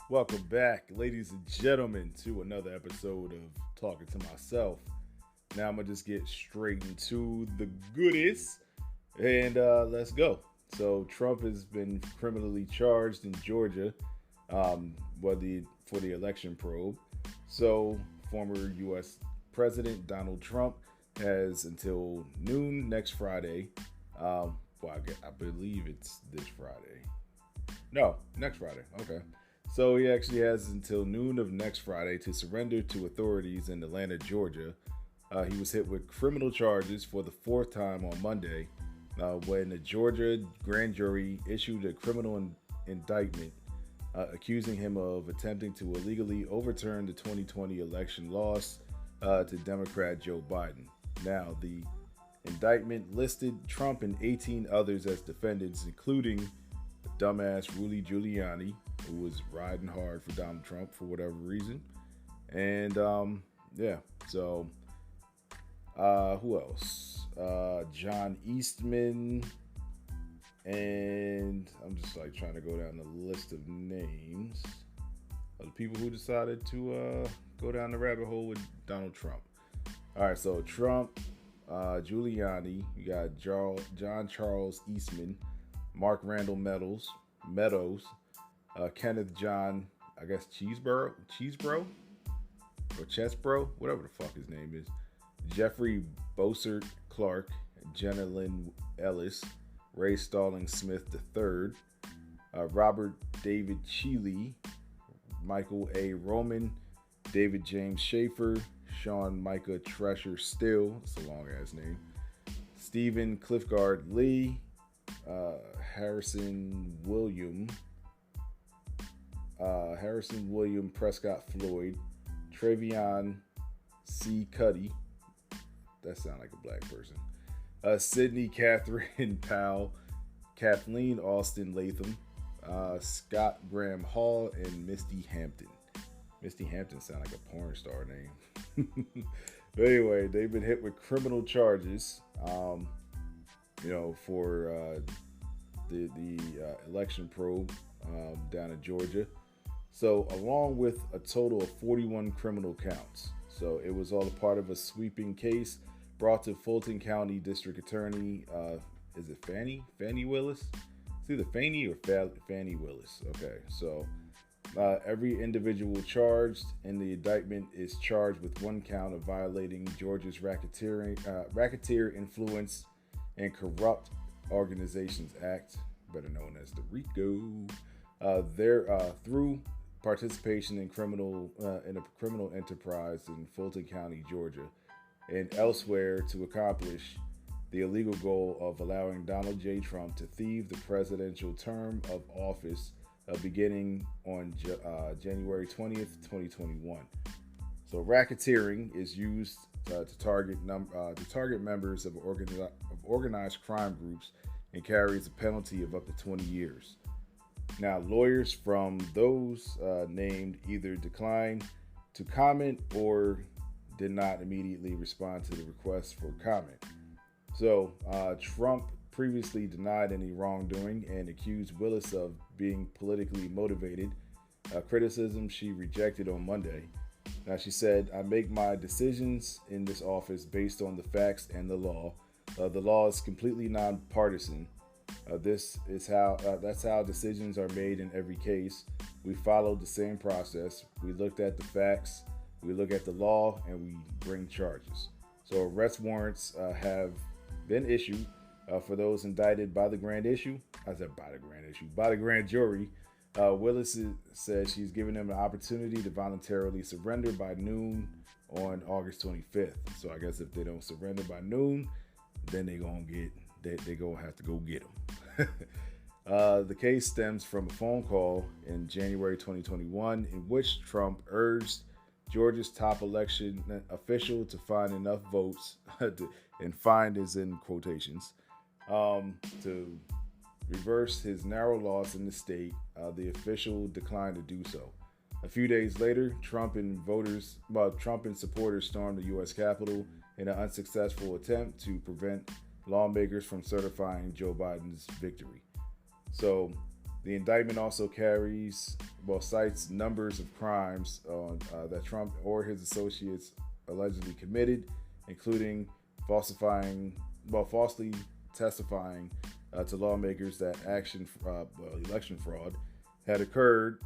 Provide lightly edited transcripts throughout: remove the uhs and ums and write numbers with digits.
Welcome back, ladies and gentlemen, to another episode of Talking to Myself. Now I'm gonna just get straight into the goodies, and let's go. So Trump has been criminally charged in Georgia, for the election probe. So former U.S. President Donald Trump has until noon next Friday. I believe it's this Friday. No, next Friday. Okay. So he actually has until noon of next Friday to surrender to authorities in Atlanta, Georgia. He was hit with criminal charges for the fourth time on Monday when the Georgia grand jury issued a criminal indictment accusing him of attempting to illegally overturn the 2020 election loss to Democrat Joe Biden. Now, the indictment listed Trump and 18 others as defendants, including dumbass Rudy Giuliani, who was riding hard for Donald Trump for whatever reason. And so who else? John Eastman. And I'm just like trying to go down the list of names of the people who decided to go down the rabbit hole with Donald Trump. All right, so Trump, Giuliani, you got John Charles Eastman, Mark Randall Meadows, Kenneth John, I guess Cheesebro, or Chesbro, whatever the fuck his name is, Jeffrey Bossert Clark, Jenna Lynn Ellis, Ray Stalling Smith III, Robert David Cheeley, Michael A. Roman, David James Schaefer, Sean Micah Tresher Still, it's a long ass name, Stephen Cliffgard Lee, Harrison William Prescott Floyd, Travion C. Cuddy, that sounds like a black person, Sydney Catherine Powell, Kathleen Austin Latham, Scott Graham Hall, and Misty Hampton. Misty Hampton sounds like a porn star name. But anyway, they've been hit with criminal charges, for the election probe down in Georgia. So along with a total of 41 criminal counts. So it was all a part of a sweeping case brought to Fulton County District Attorney, is it Fannie Willis? It's either Fannie or Fannie Willis. Okay, so every individual charged in the indictment is charged with one count of violating Georgia's Racketeer Influence and Corrupt Organizations Act, better known as the RICO, through participation in a criminal enterprise in Fulton County, Georgia, and elsewhere to accomplish the illegal goal of allowing Donald J. Trump to thieve the presidential term of office beginning on January 20th, 2021. So racketeering is used to target members of organized crime groups and carries a penalty of up to 20 years. Now, lawyers from those named either declined to comment or did not immediately respond to the request for comment. So Trump previously denied any wrongdoing and accused Willis of being politically motivated, a criticism she rejected on Monday. Now, she said, "I make my decisions in this office based on the facts and the law. The law is completely nonpartisan. That's how decisions are made in every case. We followed the same process. We looked at the facts, we look at the law, and we bring charges." So arrest warrants have been issued for those indicted by the grand jury. Willis says she's given them an opportunity to voluntarily surrender by noon on August 25th. So I guess if they don't surrender by noon, then they're gonna have to go get them. The case stems from a phone call in January 2021 in which Trump urged Georgia's top election official to find enough votes, and find is in quotations, to reverse his narrow loss in the state. The official declined to do so. A few days later, Trump and supporters stormed the U.S. Capitol in an unsuccessful attempt to prevent lawmakers from certifying Joe Biden's victory. So The indictment also cites numbers of crimes that Trump or his associates allegedly committed, including falsely testifying to lawmakers that election fraud had occurred,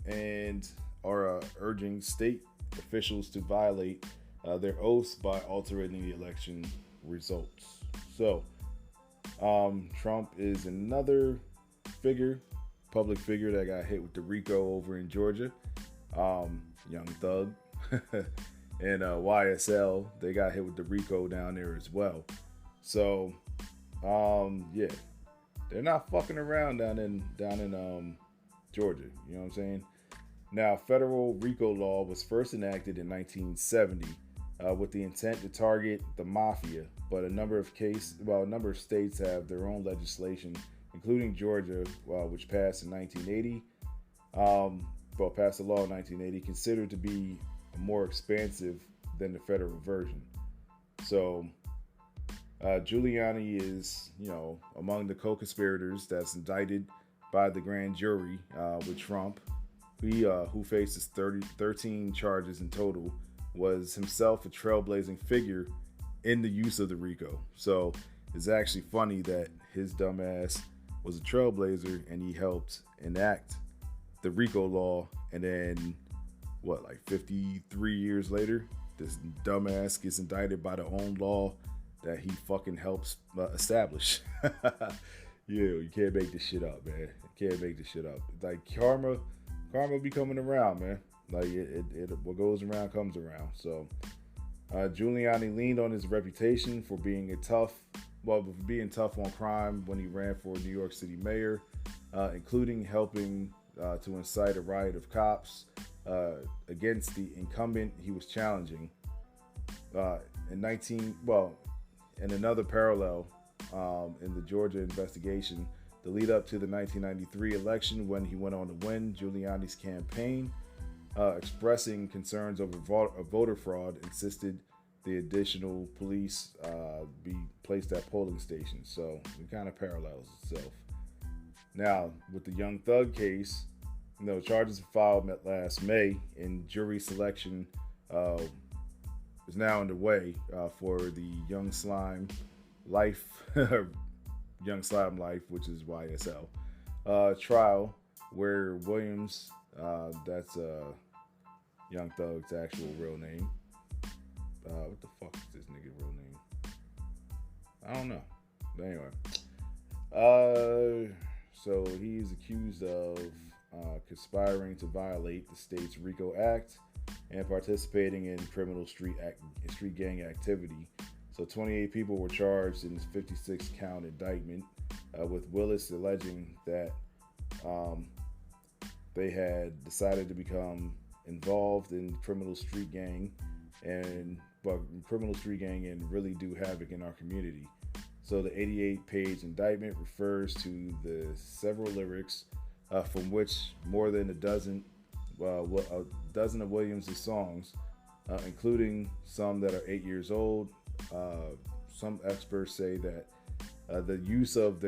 and are urging state officials to violate their oaths by altering the election results. So, Trump is another public figure that got hit with the RICO over in Georgia. Young Thug and YSL, they got hit with the RICO down there as well. So, yeah, they're not fucking around down in Georgia. You know what I'm saying? Now, federal RICO law was first enacted in 1970 with the intent to target the mafia, but a number of states have their own legislation, including Georgia, which passed in 1980. Passed a law in 1980, considered to be more expansive than the federal version. So, Giuliani is, among the co-conspirators that's indicted by the grand jury with Trump. Who faces 13 charges in total, was himself a trailblazing figure in the use of the RICO. So it's actually funny that his dumb ass was a trailblazer and he helped enact the RICO law, and then 53 years later, this dumbass gets indicted by the own law that he fucking helps establish. Yeah, you can't make this shit up, man. You can't make this shit up. Like karma be coming around, man. Like it what goes around comes around. So Giuliani leaned on his reputation for being tough on crime when he ran for New York City mayor, including helping to incite a riot of cops against the incumbent he was challenging. In another parallel, in the Georgia investigation, the lead up to the 1993 election, when he went on to win, Giuliani's campaign, expressing concerns over voter fraud, insisted the additional police be placed at polling stations. So it kind of parallels itself. Now, with the Young Thug case, charges were filed last May, and jury selection is now underway for the Young Slime Life, which is YSL, trial, where Williams, that's Young Thug's actual real name. What the fuck is this nigga real name? I don't know. But anyway. So he's accused of conspiring to violate the state's RICO Act and participating in criminal street gang activity. So 28 people were charged in this 56-count indictment, with Willis alleging that they had decided to become involved in criminal street gang and really do havoc in our community. So the 88-page indictment refers to the several lyrics from which more than a dozen of Williams' songs, including some that are 8 years old. Some experts say that the use of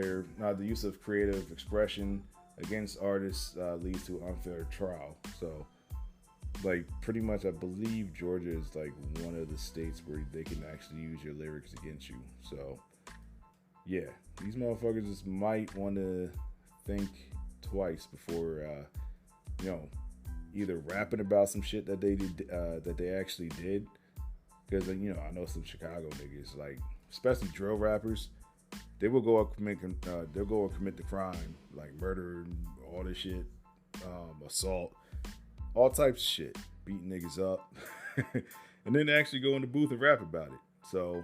creative expression against artists leads to unfair trial. So, pretty much, I believe Georgia is one of the states where they can actually use your lyrics against you. So, yeah, these motherfuckers just might want to think twice before, either rapping about some shit that they did, that they actually did. Because, I know some Chicago niggas, especially drill rappers, they will go and commit the crime, like murder, all this shit, assault, all types of shit, beating niggas up, and then actually go in the booth and rap about it. So,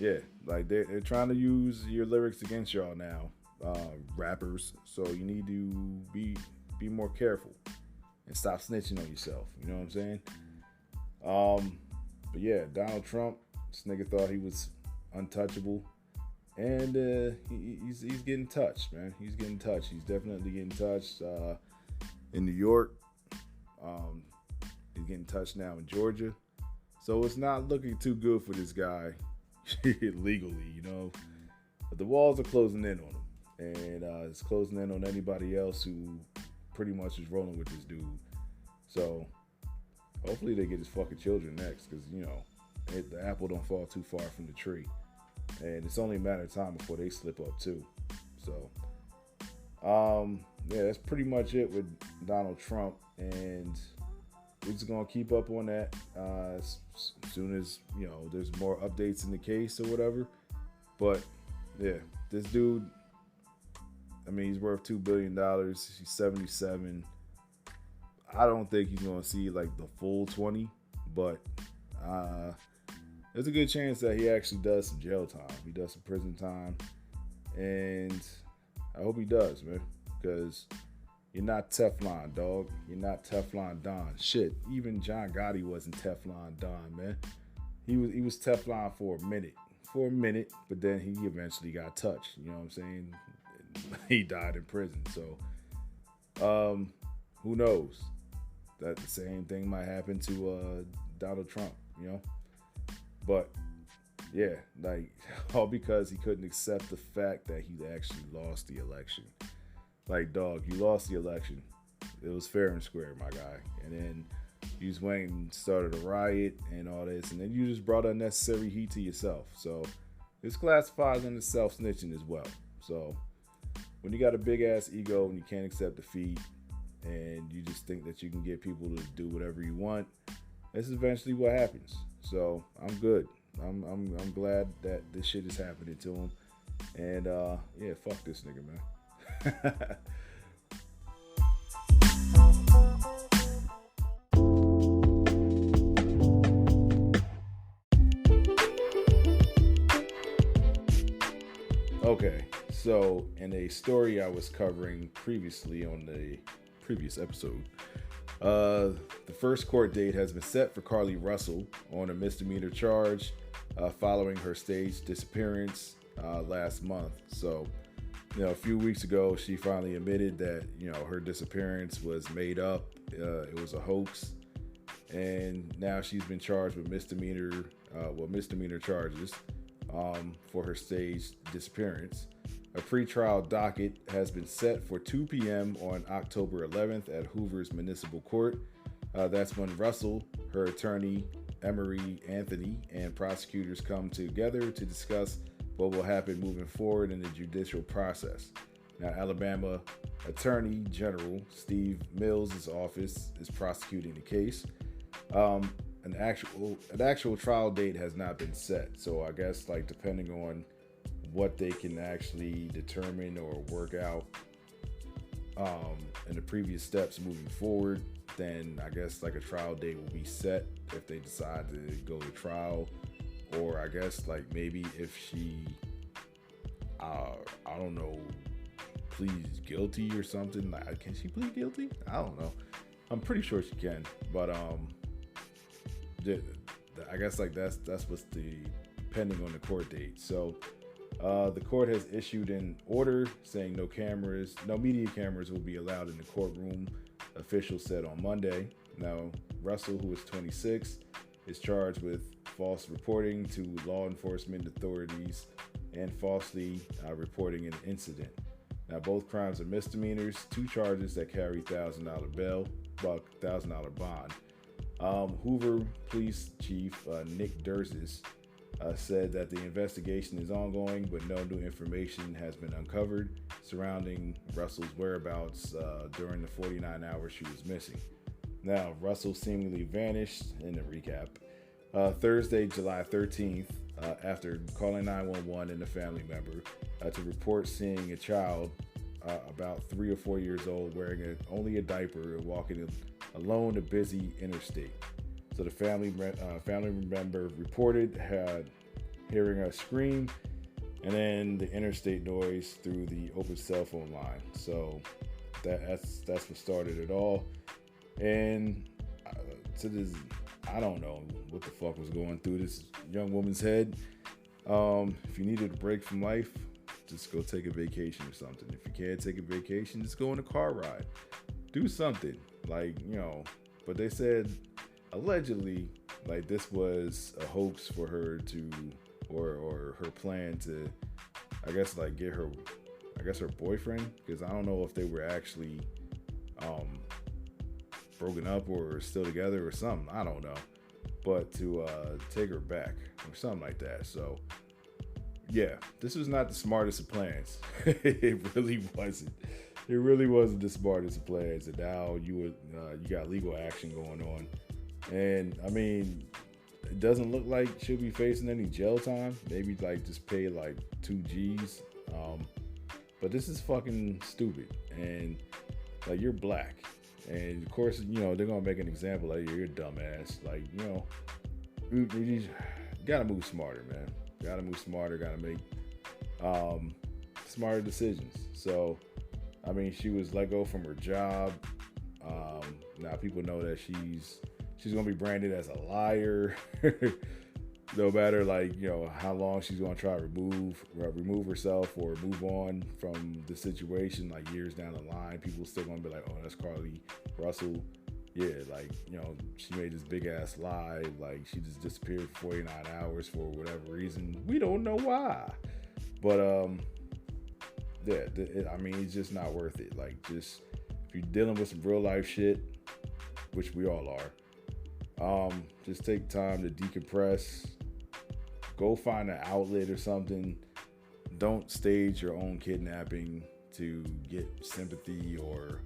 yeah, they're trying to use your lyrics against y'all now, rappers. So you need to be more careful and stop snitching on yourself. You know what I'm saying? But yeah, Donald Trump, this nigga thought he was untouchable, and he's getting touched, man. He's getting touched. He's definitely getting touched in New York. He's getting touched now in Georgia. So it's not looking too good for this guy legally, But the walls are closing in on him, and is closing in on anybody else who pretty much is rolling with this dude. So hopefully they get his fucking children next, because the apple don't fall too far from the tree, and it's only a matter of time before they slip up too. So yeah, that's pretty much it with Donald Trump, and we're just gonna keep up on that as soon as there's more updates in the case or whatever. But yeah, this dude, I mean, he's worth $2 billion. He's 77. I don't think he's going to see like the full 20, but there's a good chance that he actually does some jail time. He does some prison time. And I hope he does, man, because you're not Teflon, dog. You're not Teflon Don. Shit, even John Gotti wasn't Teflon Don, man. He was Teflon for a minute, but then he eventually got touched. You know what I'm saying? He died in prison. So, who knows? That the same thing might happen to Donald Trump, But yeah, like all because he couldn't accept the fact that he actually lost the election. Like, dog, you lost the election. It was fair and square, my guy. And then you just went and started a riot and all this, and then you just brought unnecessary heat to yourself. So this classifies under self-snitching as well. So when you got a big-ass ego and you can't accept defeat, and you just think that you can get people to do whatever you want, this is eventually what happens. So I'm good. I'm glad that this shit is happening to him. And yeah, fuck this nigga, man. Okay, so in a story I was covering previously on the previous episode, the first court date has been set for Carlee Russell on a misdemeanor charge following her staged disappearance last month. So, a few weeks ago, she finally admitted that, her disappearance was made up. It was a hoax. And now she's been charged with misdemeanor charges for her staged disappearance. A pretrial docket has been set for 2 p.m. on October 11th at Hoover's Municipal Court. That's when Russell, her attorney, Emery Anthony, and prosecutors come together to discuss what will happen moving forward in the judicial process. Now, Alabama Attorney General Steve Mills' office is prosecuting the case. An actual trial date has not been set, so I guess depending on what they can actually determine or work out in the previous steps moving forward, then I guess a trial date will be set if they decide to go to trial. Or I guess maybe if she I don't know, pleads guilty or something. Can she plead guilty? I don't know. I'm pretty sure she can, but I guess that's what's depending on the court date. So the court has issued an order saying no media cameras will be allowed in the courtroom, officials said on Monday. Now, Russell, who is 26, is charged with false reporting to law enforcement authorities and falsely reporting an incident. Now, both crimes are misdemeanors, 2 charges that carry $1,000 bond. Hoover Police Chief Nick Durzis said that the investigation is ongoing, but no new information has been uncovered surrounding Russell's whereabouts during the 49 hours she was missing. Now, Russell seemingly vanished, in the recap, Thursday, July 13th, after calling 911 and a family member to report seeing a child about 3 or 4 years old wearing only a diaper and walking alone a busy interstate. So the family member reported hearing a scream and then the interstate noise through the open cell phone line. So that's what started it all. And I don't know what the fuck was going through this young woman's head. If you needed a break from life, just go take a vacation or something. If you can't take a vacation, just go on a car ride. Do something. But they said allegedly this was a hoax for her to, or her plan to, I guess get her, I guess her boyfriend, because I don't know if they were actually broken up or still together or something. I don't know. But to take her back or something like that. So, yeah, this was not the smartest of plans. It really wasn't. It really wasn't the smartest of plans. And now you got legal action going on. And, I mean, it doesn't look like she'll be facing any jail time. Maybe, like, just pay, like, 2 G's. But this is fucking stupid. And, like, you're black. And, of course, you know, they're going to make an example of you. You're a dumbass. Like, you know, you got to move smarter, man. Got to move smarter. Got to make smarter decisions. So, I mean, she was let go from her job. Now people know that she's going to be branded as a liar. No matter, like, you know, how long she's going to try to remove herself or move on from the situation, like years down the line, people still going to be like, oh, that's Carlee Russell. Yeah, like, you know, she made this big ass lie. Like, she just disappeared for 49 hours for whatever reason. We don't know why. But, yeah, I mean, it's just not worth it. Like, just, if you're dealing with some real life shit, which we all are, just take time to decompress. Go find an outlet or something. Don't stage your own kidnapping to get sympathy or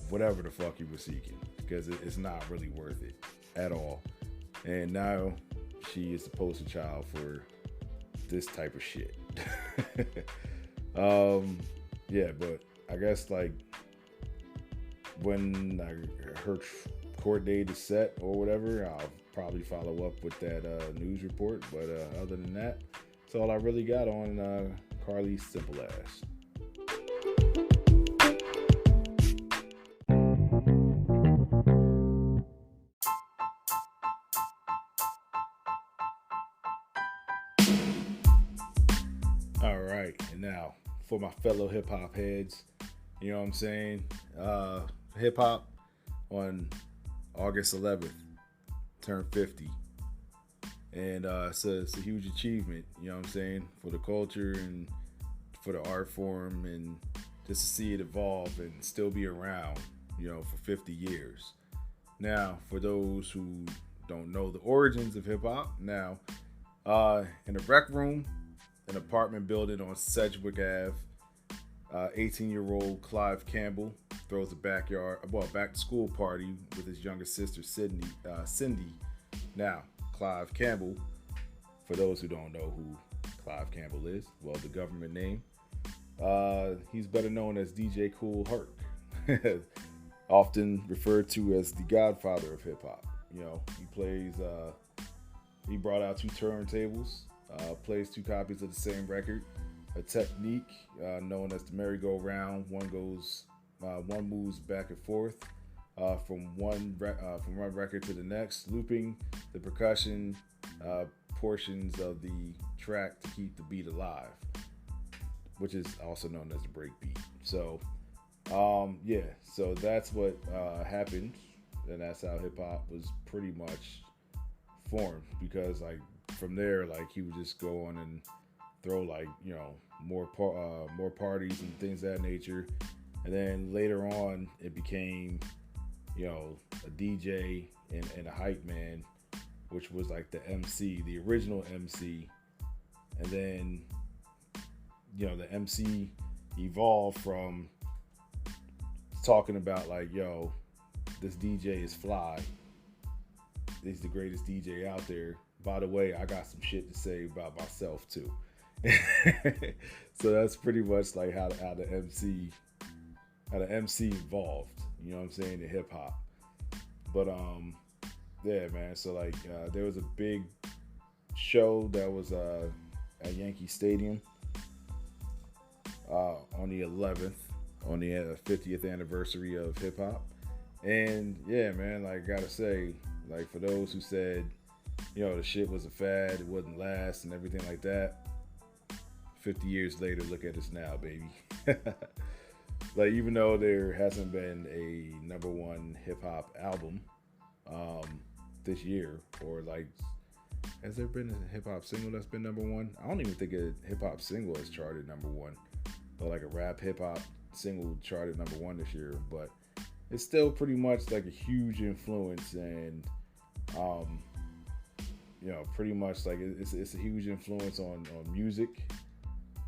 whatever the fuck you were seeking, because it's not really worth it at all. And now she is the poster child for this type of shit. Yeah, but I guess, like, when her court date is set or whatever, I'll probably follow up with that news report. But other than that, that's all I really got on Carlee's simple ass. All right, and now for my fellow hip hop heads, you know what I'm saying? Hip hop on August 11th turned 50, and it's a huge achievement. You know what I'm saying, for the culture and for the art form, and just to see it evolve and still be around, you know, for 50 years. Now, for those who don't know the origins of hip hop, now in the rec room, an apartment building on Sedgwick Ave, 18-year-old Clive Campbell throws a back to school party with his younger sister Cindy. Now, Clive Campbell, for those who don't know who Clive Campbell is, well, the government name, he's better known as DJ Kool Herc, often referred to as the godfather of hip hop. You know, he brought out 2 turntables, plays 2 copies of the same record, a technique known as the merry-go-round. One moves back and forth from one record to the next, looping the percussion portions of the track to keep the beat alive, which is also known as the break beat. So, yeah, so that's what happened, and that's how hip hop was pretty much formed. Because, like, from there, like, he would just go on and throw, like, you know, more parties and things of that nature. And then later on, it became, you know, a DJ and a hype man, which was like the MC, the original MC. And then, you know, the MC evolved from talking about, like, yo, this DJ is fly. He's the greatest DJ out there. By the way, I got some shit to say about myself too. So that's pretty much like how the MC evolved, you know what I'm saying, in hip hop. But yeah, man, so like there was a big show that was at Yankee Stadium on the 11th, on the 50th anniversary of hip hop. And yeah, man, like, I gotta say, like, for those who said, you know, the shit was a fad, it wouldn't last and everything like that, 50 years later, look at us now, baby. Like, even though there hasn't been a #1 hip hop album this year, or like, has there been a hip hop single that's been #1? I don't even think a hip hop single has charted #1. like a rap hip hop single charted #1 this year, but it's still pretty much like a huge influence, and pretty much like it's a huge influence on music,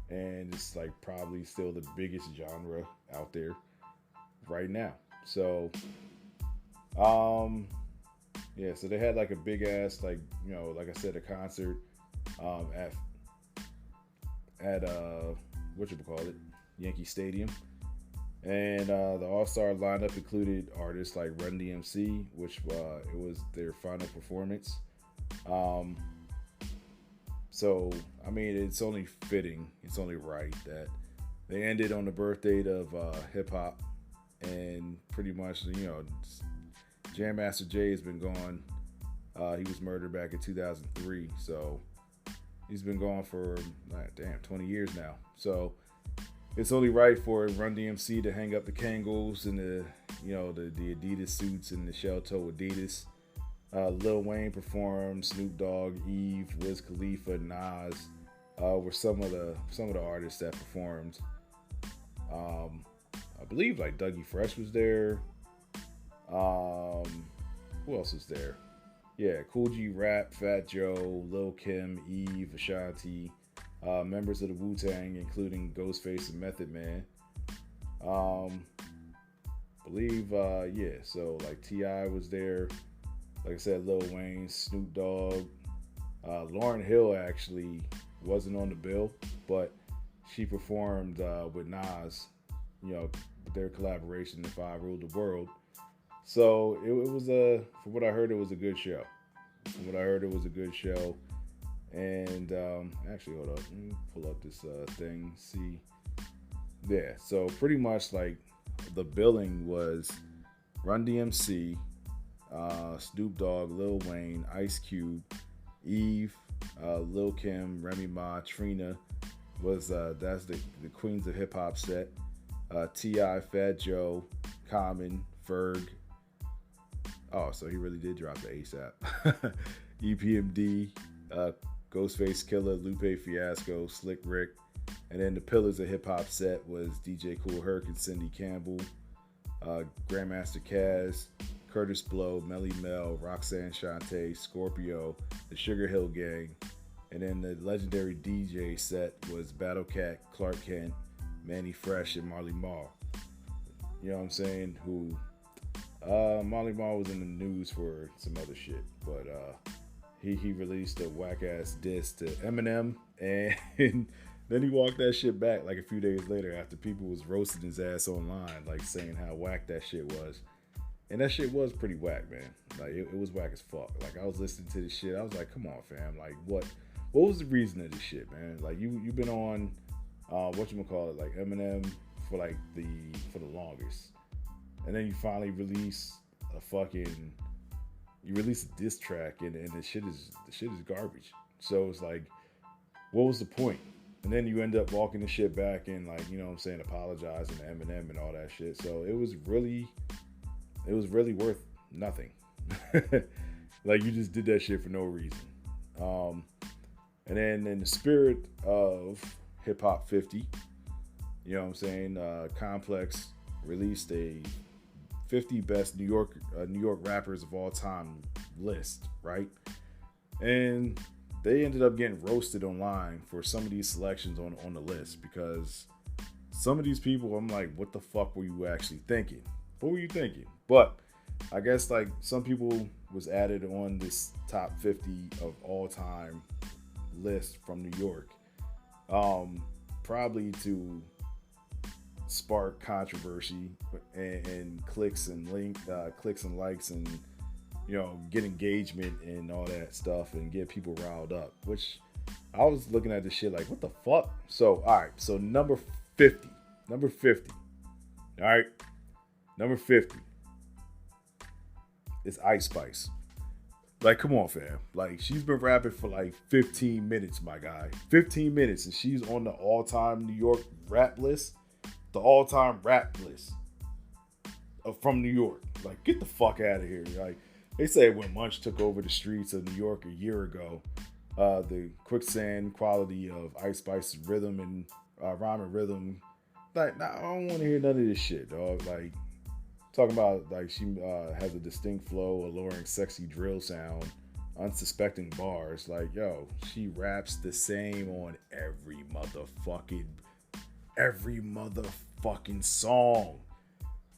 and it's like probably still the biggest genre out there right now. So yeah, so they had like a big ass, like, like I said, a concert at what you call it, Yankee Stadium. And the All-Star lineup included artists like Run DMC, which it was their final performance. So, I mean, it's only fitting, it's only right that they ended on the birth date of hip-hop. And pretty much, Jam Master Jay has been gone. He was murdered back in 2003, so he's been gone for 20 years now. So it's only right for Run DMC to hang up the Kangol and the Adidas suits and the shell toe Adidas. Lil Wayne performed. Snoop Dogg, Eve, Wiz Khalifa, Nas were some of the artists that performed. I believe like Dougie Fresh was there. Who else was there? Yeah, Cool G Rap, Fat Joe, Lil Kim, Eve, Ashanti, members of the Wu-Tang, including Ghostface and Method Man. So like T.I. was there. Like I said, Lil Wayne, Snoop Dogg. Lauryn Hill actually wasn't on the bill, but she performed with Nas, their collaboration, If I Ruled the World. So it was from what I heard, it was a good show. And actually, hold up, let me pull up this thing, see. Yeah, so pretty much like the billing was Run DMC, Snoop Dogg, Lil Wayne, Ice Cube, Eve, Lil Kim, Remy Ma, Trina was that's the Queens of Hip Hop set. T.I., Fat Joe, Common, Ferg. Oh, so he really did drop the ASAP. EPMD, Ghostface Killer, Lupe Fiasco, Slick Rick. And then the Pillars of Hip Hop set was DJ Kool Herc and Cindy Campbell, Grandmaster Caz, Curtis Blow, Melly Mel, Roxanne Shante, Scorpio, the Sugar Hill Gang. And then the legendary DJ set was Battle Cat, Clark Kent, Manny Fresh, and Marley Marl. You know what I'm saying? Who Marley Marl was in the news for some other shit, but he released a whack ass diss to Eminem, and then he walked that shit back like a few days later after people was roasting his ass online, like saying how whack that shit was. And that shit was pretty whack, man. Like it was whack as fuck. Like I was listening to this shit, I was like, come on, fam. Like what was the reason of this shit, man? Like you've been on like Eminem for the longest. And then you finally release a diss track, and the shit is garbage. So it's like, what was the point? And then you end up walking the shit back and apologizing to Eminem and all that shit. So it was really worth nothing. Like you just did that shit for no reason. And then in the spirit of Hip Hop 50, Complex released a 50 best New York rappers of all time list, right? And they ended up getting roasted online for some of these selections on the list, because some of these people, I'm like, what the fuck were you actually thinking? What were you thinking? But I guess like some people was added on this top 50 of all time list from New York, probably to spark controversy and clicks and likes and get engagement and all that stuff and get people riled up, which I was looking at this shit like, what the fuck? So all right, so number 50, all right, number 50 is Ice Spice. Like, come on, fam. Like, she's been rapping for like 15 minutes, my guy. 15 minutes, and she's on the all-time New York rap list. The all-time rap list from New York. Like, get the fuck out of here. Like, they say when Munch took over the streets of New York a year ago, the quicksand quality of Ice Spice's rhythm and rhyme and rhythm Like, nah, I don't want to hear none of this shit, dog. Like, talking about like she has a distinct flow, alluring, sexy drill sound, unsuspecting bars. Like, yo, she raps the same on every motherfucking song.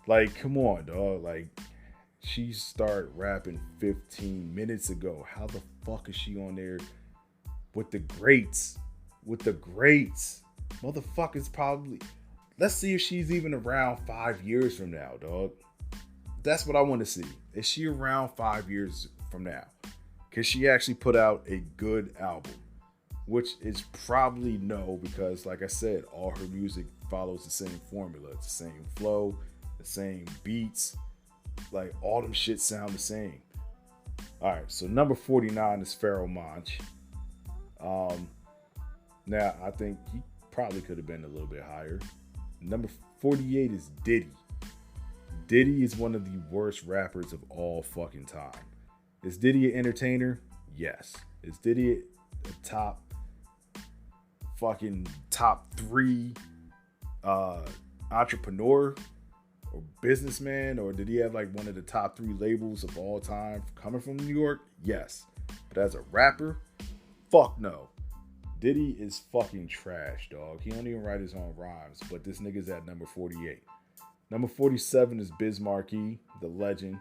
Like, come on, dog. Like, she started rapping 15 minutes ago. How the fuck is she on there with the greats? With the greats. Motherfuckers probably. Let's see if she's even around 5 years from now, dog. That's what I want to see. Is she around 5 years from now? Can she actually put out a good album? Which is probably no, because like I said, all her music follows the same formula. It's the same flow, the same beats. Like, all them shit sound the same. All right, so number 49 is Pharoah Monch. Now, I think he probably could have been a little bit higher. Number 48 is Diddy. Diddy is one of the worst rappers of all fucking time. Is Diddy an entertainer? Yes. Is Diddy a top 3 entrepreneur or businessman, or did he have like one of the top 3 labels of all time coming from New York? Yes. But as a rapper, fuck no. Diddy is fucking trash, dog. He don't even write his own rhymes, but this nigga's at number 48. Number 47 is Biz Markie, the legend.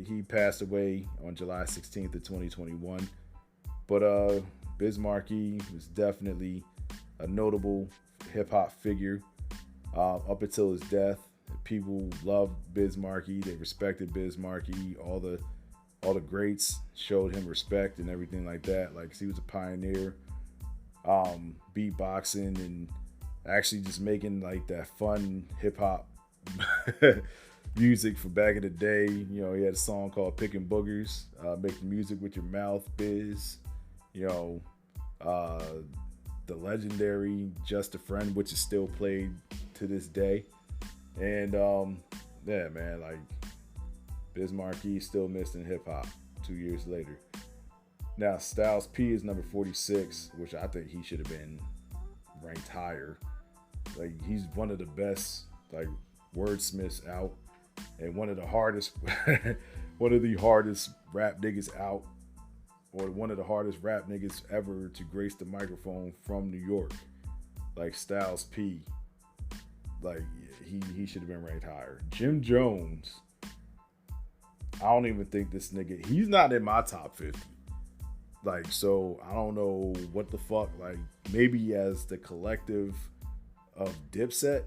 He passed away on July 16th of 2021. But Biz Markie was definitely a notable hip hop figure. Up until his death, people loved Biz Markie. They respected Biz Markie. All the greats showed him respect and everything like that. Like, 'cause he was a pioneer, beatboxing and actually just making like that fun hip hop music from back in the day. You know, he had a song called "Picking Boogers," make the music with your mouth, Biz. You know, the legendary "Just a Friend," which is still played to this day. And yeah, man, like, Biz Markie still missed in hip hop 2 years later. Now, Styles P is number 46, which I think he should have been ranked higher. Like, he's one of the best like wordsmiths out, and one of the hardest rap niggas out, or one of the hardest rap niggas ever to grace the microphone from New York. Like, Styles P, like, he should have been ranked higher. Jim Jones, I don't even think this nigga, he's not in my top 50. Like, so I don't know what the fuck. Like, maybe as the collective of Dipset,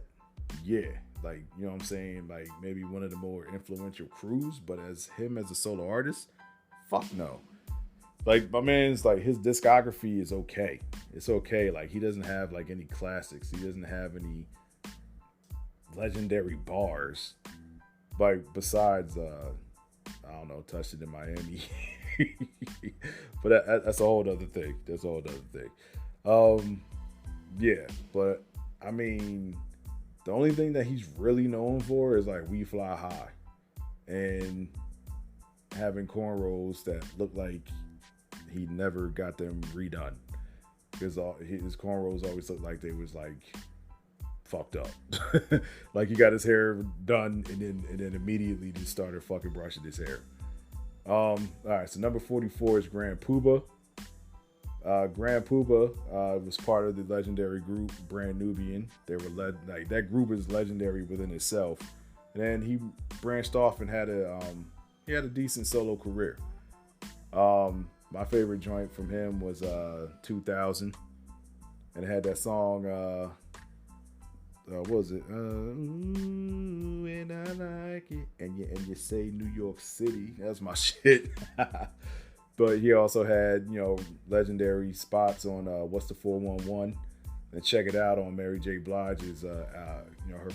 yeah. Like, you know what I'm saying? Like, maybe one of the more influential crews, but as him as a solo artist, fuck no. Like, my man's, like, his discography is okay. It's okay. Like, he doesn't have like any classics. He doesn't have any legendary bars. Like, besides I don't know, Touched It in Miami. But that's a whole other thing. Yeah, but I mean, the only thing that he's really known for is like "We Fly High" and having cornrows that look like he never got them redone, because his cornrows always looked like they was like fucked up. Like, he got his hair done and then immediately just started fucking brushing his hair. All right, so number 44 is Grand Puba. Grand Puba was part of the legendary group Brand Nubian. They were that group is legendary within itself. And then he branched off and had a decent solo career. My favorite joint from him was 2000, and it had that song. What was it? Ooh, and I like it. And you say New York City. That's my shit. But he also had, you know, legendary spots on What's the 411? And check it out on Mary J. Blige's, her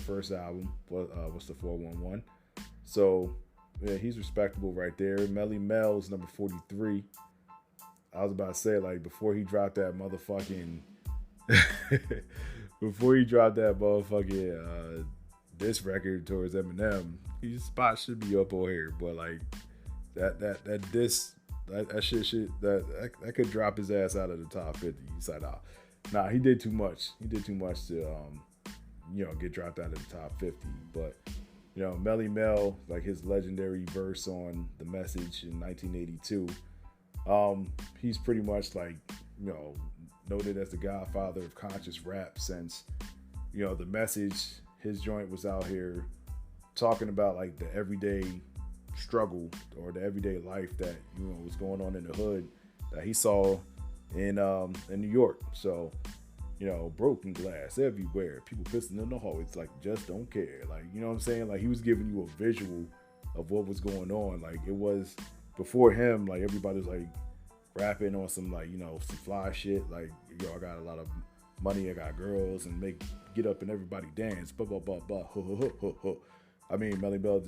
first album, What's the 411? So, yeah, he's respectable right there. Melly Mel's number 43. I was about to say, like, before he dropped that motherfucking this record towards Eminem, his spot should be up on here. But like that shit that could drop his ass out of the top 50. He said, Nah, he did too much. He did too much to get dropped out of the top 50. But Melly Mel, like his legendary verse on The Message in 1982, he's pretty much like noted as the godfather of conscious rap since The Message. His joint was out here talking about like the everyday struggle or the everyday life that was going on in the hood that he saw in New York. So broken glass everywhere, people pissing in the hallways, like just don't care, like what I'm saying, like he was giving you a visual of what was going on. Like it was before him, like everybody was like rapping on some like some fly shit, like I got a lot of money, I got girls, and get up and everybody dance, blah blah blah blah, ho ho ho ho ho. I mean, Melly Mel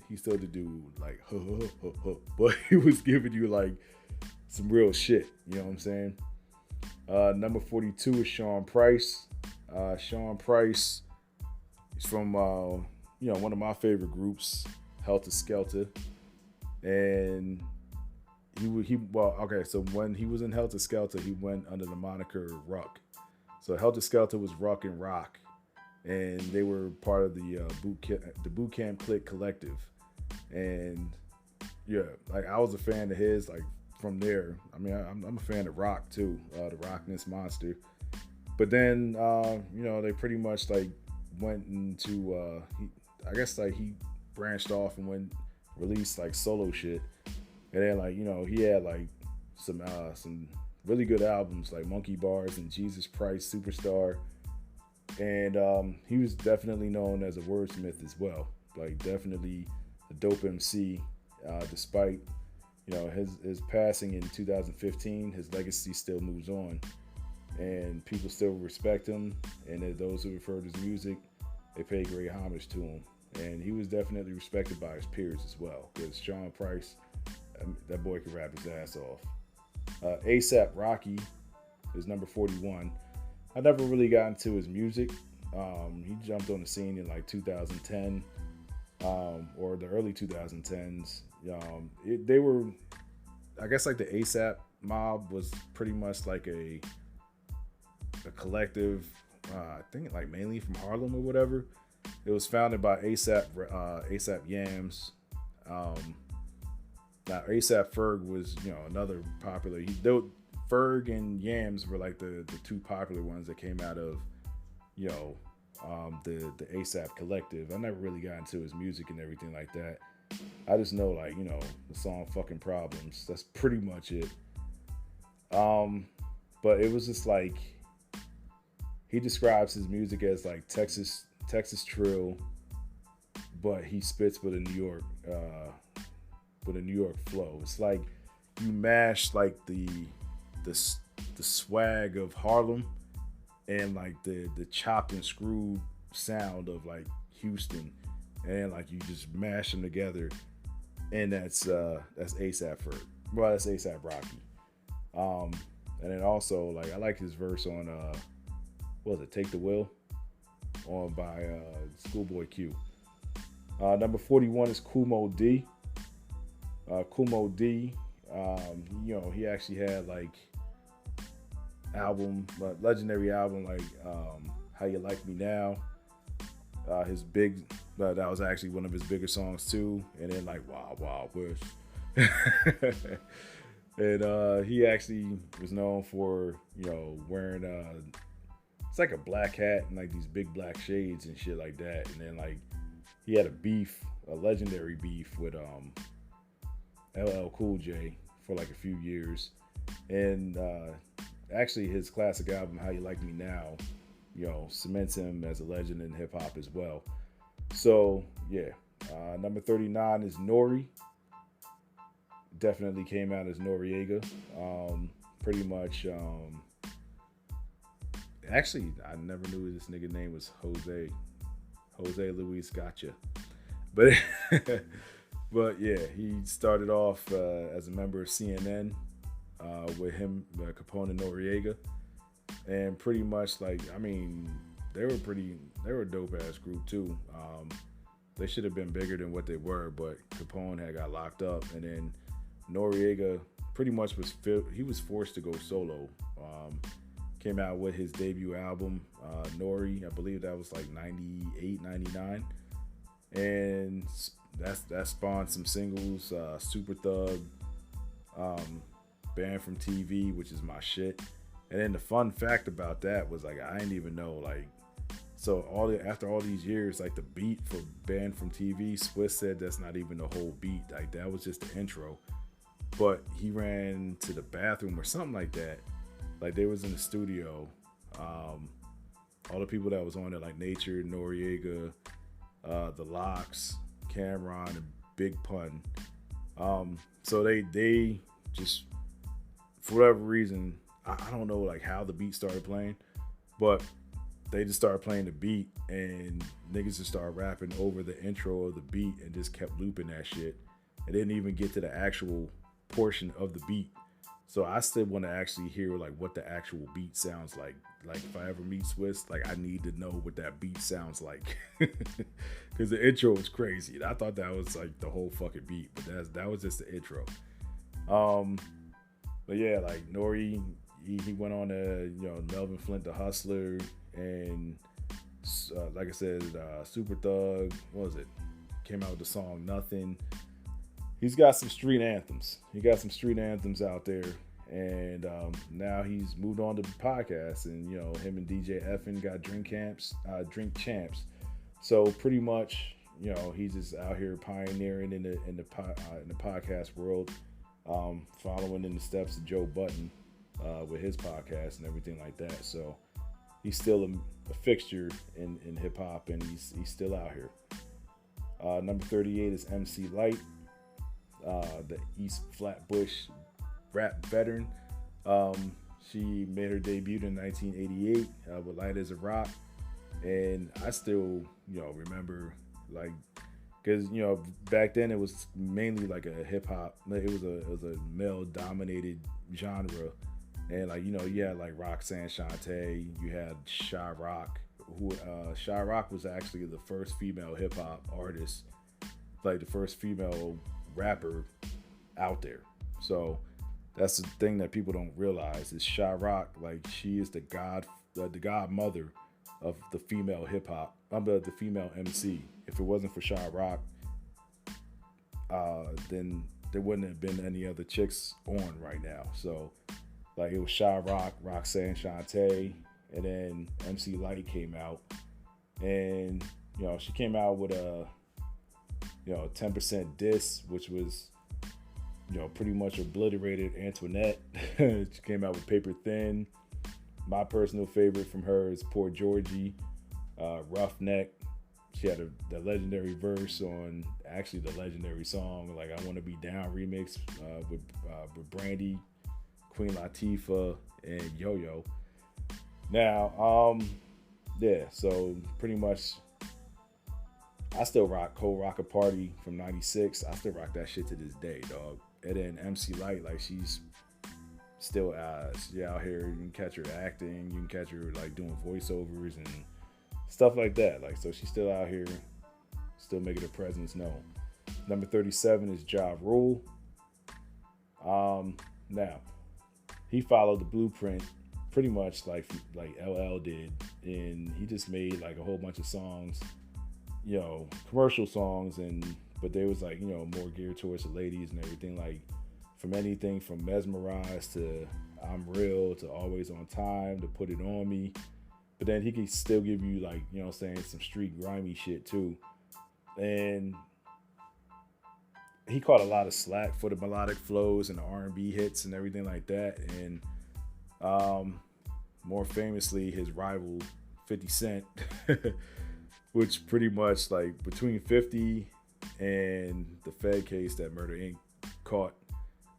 he still did do like ho ho ho ho, but he was giving you like some real shit, you know what I'm saying? Number 42 is Sean Price. Sean Price is from one of my favorite groups, Helter Skelter, and so when he was in Helter Skelter, he went under the moniker Ruck. So Helter Skelter was Ruck and Rock, and they were part of the Boot Camp Click Collective, and like I was a fan of his, like. From there, I mean, I'm a fan of Rock too, the Rockness Monster. But then, they pretty much like went into, I guess like he branched off and released like solo shit. And then like, he had like some really good albums like Monkey Bars and Jesus Price Superstar. And he was definitely known as a wordsmith as well. Like definitely a dope MC, despite his passing in 2015, his legacy still moves on, and people still respect him. And those who have heard his music, they pay great homage to him. And he was definitely respected by his peers as well, because Sean Price, that boy could rap his ass off. ASAP Rocky is number 41. I never really got into his music. He jumped on the scene in like 2010 or the early 2010s. They were, I guess, like the ASAP mob was pretty much like a collective. I think like mainly from Harlem or whatever. It was founded by ASAP Yams. Now ASAP Ferg was another popular. Ferg and Yams were like the two popular ones that came out of the ASAP collective. I never really got into his music and everything like that. I just know like the song "Fucking Problems." That's pretty much it. But it was just like he describes his music as like Texas trill, but he spits with a New York flow. It's like you mash like the swag of Harlem and like the chopped and screwed sound of like Houston, and like you just mash them together, and that's ASAP Ferg. Well, that's ASAP Rocky. And then also like I like his verse on what was it, Take the Will, on by Schoolboy Q. Number 41 is Kumo D. Kumo D, he actually had like legendary album like How You Like Me Now. His big, that was actually one of his bigger songs too. And then like Wild Wild West. And he actually was known for wearing it's like a black hat and like these big black shades and shit like that. And then like he had a legendary beef with LL Cool J for like a few years. And actually his classic album How You Like Me Now cements him as a legend in hip hop as well. So yeah, number 39 is Nori. Definitely came out as Noriega. Pretty much. Actually, I never knew this nigga name was Jose Luis Gotcha. But but yeah, he started off as a member of CNN with him, Capone and Noriega. And pretty much like, I mean, they were a dope ass group too. They should have been bigger than what they were, but Capone had got locked up, and then Noriega pretty much was forced to go solo. came out with his debut album, Nori. I believe that was like 98, 99. And that spawned some singles, Super Thug, Banned from TV, which is my shit. And then the fun fact about that was like I didn't even know, like, so after all these years, like the beat for Banned from TV, Swiss said that's not even the whole beat. Like that was just the intro. But he ran to the bathroom or something like that. Like they was in the studio. All the people that was on it, like Nature, Noriega, The Locks, Cameron, and Big Pun. So they just, for whatever reason, I don't know like how the beat started playing, but they just started playing the beat and niggas just started rapping over the intro of the beat and just kept looping that shit. It didn't even get to the actual portion of the beat. So I still want to actually hear like what the actual beat sounds like. Like if I ever meet Swiss, like I need to know what that beat sounds like. Because the intro was crazy. I thought that was like the whole fucking beat, but that was just the intro. But yeah, like Nori, he went on to, Melvin Flint the Hustler, and like I said, Super Thug, what was it? Came out with the song Nothing. He's got some street anthems. He got some street anthems out there, and now he's moved on to the podcast, and him and DJ Effin got Drink Champs. So pretty much, he's just out here pioneering in the podcast world, following in the steps of Joe Budden with his podcast and everything like that. So he's still a fixture in hip hop, and he's still out here. Number 38 is MC Lyte, the East Flatbush rap veteran. She made her debut in 1988 with Light as a Rock, and I still remember, like, because back then it was mainly like a hip hop. It was a male dominated genre, and like you had like Roxanne Shante, you had Shy Rock, who Shy Rock was actually the first female hip hop artist, like the first female rapper out there. So that's the thing that people don't realize is Shy Rock, like she is the godmother of the female hip hop. The female MC. If it wasn't for Shy Rock, then there wouldn't have been any other chicks on right now. So like it was Shy Rock, Roxanne Shante, and then MC Lyte came out, and she came out with a 10% diss, which was pretty much obliterated Antoinette. She came out with Paper Thin. My personal favorite from her is Poor Georgie, Roughneck. She had the legendary verse on actually the legendary song, like I Want to Be Down remix with Brandy, Queen Latifah, and Yo-Yo. Now, yeah, so pretty much I still rock Cold Rocker Party from 96. I still rock that shit to this day, dog. And then MC Lyte, like she's still she out here. You can catch her acting, you can catch her like doing voiceovers and stuff like that. Like, so she's still out here, still making her presence known. Number 37 is Ja Rule. Now, he followed the blueprint pretty much like LL did, and he just made like a whole bunch of songs, commercial songs, but they was like, more geared towards the ladies and everything, like from anything from Mesmerize to I'm Real to Always on Time to Put It On Me. But then he can still give you like, some street grimy shit too. And he caught a lot of slack for the melodic flows and the R&B hits and everything like that. And more famously, his rival 50 Cent, which pretty much like between 50 and the Fed case that Murder Inc. caught,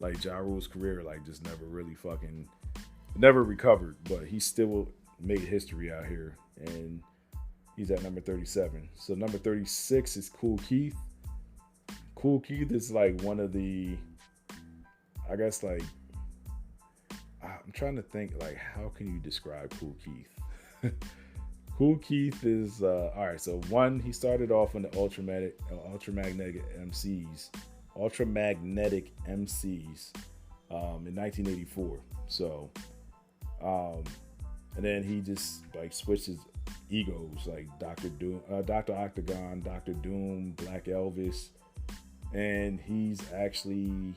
like Ja Rule's career like just never recovered, but he still made history out here, and he's at number 37. So number 36 is Kool Keith. Kool Keith is like one of the, I guess, like, I'm trying to think, like, how can you describe Kool Keith? Kool Keith is, all right, so one, he started off in the Ultramagnetic MCs in 1984. So and then he just like switched his egos, like Doctor Doom, Doctor Octagon, Doctor Doom, Black Elvis, and he's actually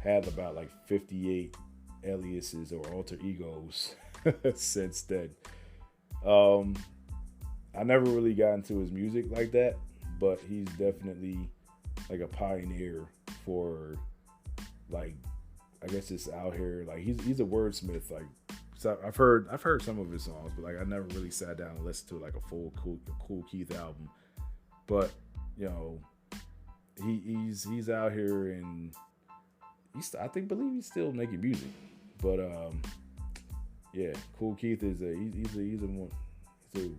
had about like 58 aliases or alter egos since then. Um, I never really got into his music like that, but he's definitely like a pioneer for like, I guess it's out here. Like he's a wordsmith. Like, so I've heard some of his songs, but like I never really sat down and listened to like a full Cool Keith album. But you know, he's out here and believe he's still making music. But yeah, Cool Keith is he's a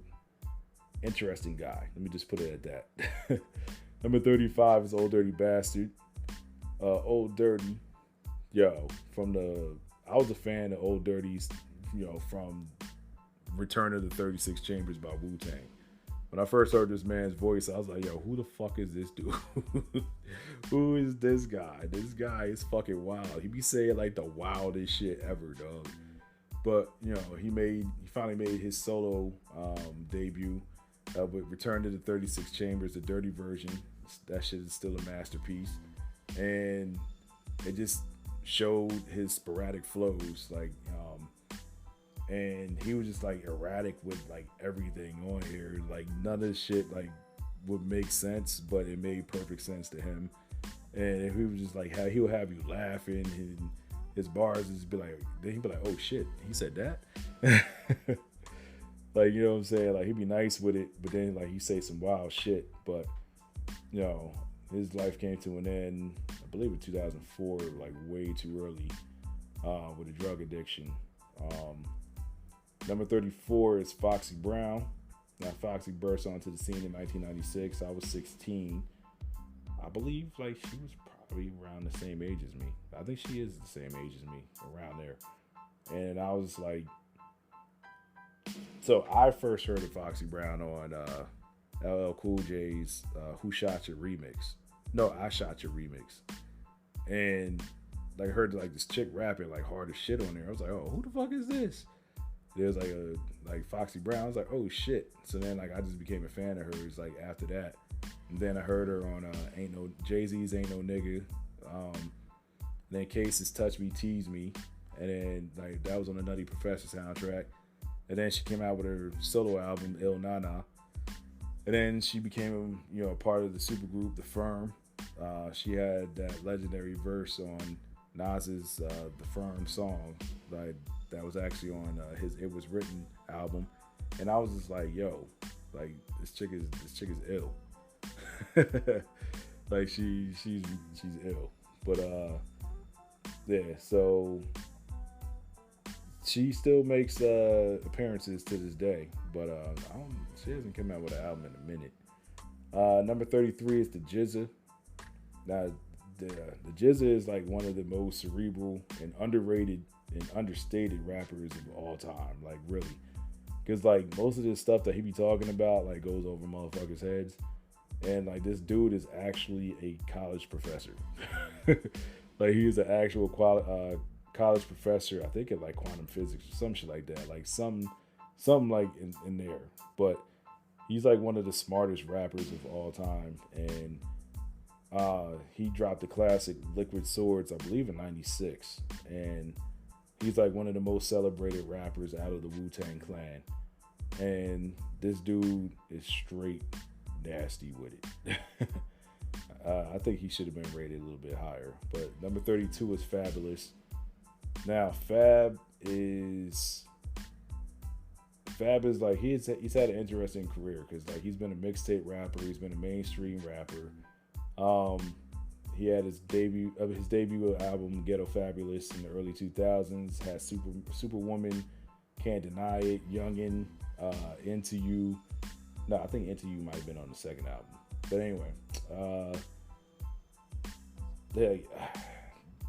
interesting guy. Let me just put it at that. Number 35 is Old Dirty Bastard. Old Dirty, I was a fan of Old Dirty's, from Return of the 36 Chambers by Wu-Tang. When I first heard this man's voice, I was like, yo, who the fuck is this dude? Who is this guy? This guy is fucking wild. He be saying like the wildest shit ever, dog. But, he finally made his solo debut with Return to the 36 Chambers, the dirty version. That shit is still a masterpiece. And it just showed his sporadic flows, like, and he was just like erratic with like everything on here. Like none of this shit like would make sense, but it made perfect sense to him. And he was just like, he would have you laughing, and his bars just be like, then he'd be like, oh shit, he said that. Like, you know what I'm saying? Like he'd be nice with it, but then like he say some wild shit. But his life came to an end, I believe in 2004, like way too early, with a drug addiction. Number 34 is Foxy Brown. Now, Foxy burst onto the scene in 1996. I was 16. I believe like she was probably around the same age as me. I think she is the same age as me, around there. And I was like, so I first heard of Foxy Brown on LL Cool J's Who Shot Your remix. No, I Shot Your remix. And like heard like this chick rapping like hard as shit on there. I was like, oh, who the fuck is this? There's like Foxy Brown. I was like, oh shit. So then like I just became a fan of hers like after that. And then I heard her on Jay-Z's Ain't No Nigga. Then Case's Touch Me, Tease Me. And then like that was on the Nutty Professor soundtrack. And then she came out with her solo album, Il Nana. And then she became, a part of the supergroup, The Firm. She had that legendary verse on Nas's The Firm song, like that was actually on his It Was Written album. And I was just like, yo, like this chick is ill. Like she's ill. But yeah, so she still makes appearances to this day, but she hasn't come out with an album in a minute. Number 33 is the Jizza. Now, the Jizza is like one of the most cerebral and underrated and understated rappers of all time. Like really, because like most of this stuff that he be talking about like goes over motherfuckers' heads, and like this dude is actually a college professor. Like he is an actual college professor, I think, in like quantum physics or some shit like that, like some like in there. But he's like one of the smartest rappers of all time, and he dropped the classic Liquid Swords, I believe, in '96, and he's like one of the most celebrated rappers out of the Wu-Tang Clan. And this dude is straight nasty with it. I think he should have been rated a little bit higher. But number 32 is Fabulous. Now, Fab is like he's had an interesting career because like he's been a mixtape rapper, he's been a mainstream rapper. He had his debut album Ghetto Fabulous in the early 2000s. Had Superwoman, Can't Deny It, Youngin, Into You. No, I think Into You might have been on the second album. But anyway,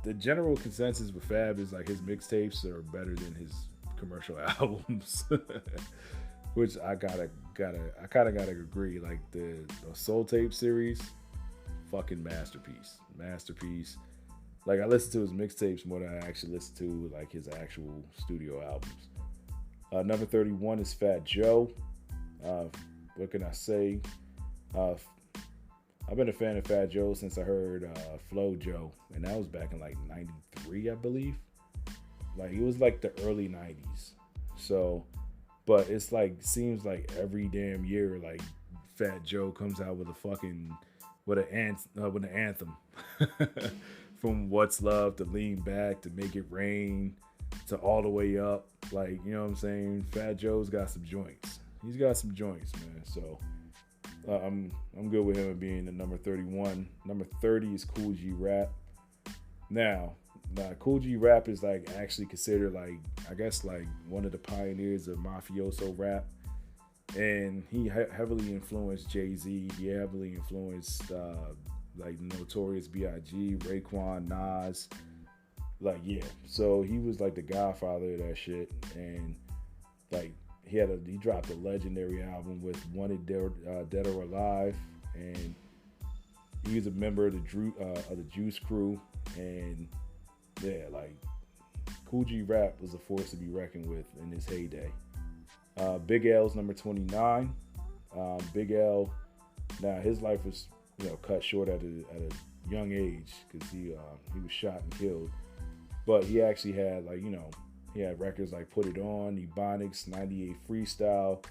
the general consensus with Fab is like his mixtapes are better than his commercial albums, which I kind of gotta agree. Like the Soul Tape series, fucking masterpiece. Like I listen to his mixtapes more than I actually listen to like his actual studio albums. Number 31 is Fat Joe. What can I say? Uh, I've been a fan of Fat Joe since I heard Flow Joe, and that was back in like '93, I believe. Like it was like the early '90s. So, but it's like seems like every damn year, like Fat Joe comes out with a fucking with an anthem. From What's Love to Lean Back to Make It Rain to All the Way Up. Like, you know what I'm saying? Fat Joe's got some joints. He's got some joints, man. So I'm good with him being the number 31. Number 30 is Cool G Rap. Now, Cool G Rap is like actually considered like, I guess like one of the pioneers of mafioso rap. And he heavily influenced Jay-Z. He heavily influenced like Notorious B.I.G., Raekwon, Nas. Like, yeah. So he was like the godfather of that shit. And like he dropped a legendary album with Wanted Dead or Alive. And he was a member of the Juice Crew. And yeah, like Cool G Rap was a force to be reckoned with in his heyday. Big L's number 29. Big L, now his life was cut short at a young age because he was shot and killed. But he actually had he had records like Put It On, Ebonics, 98 Freestyle.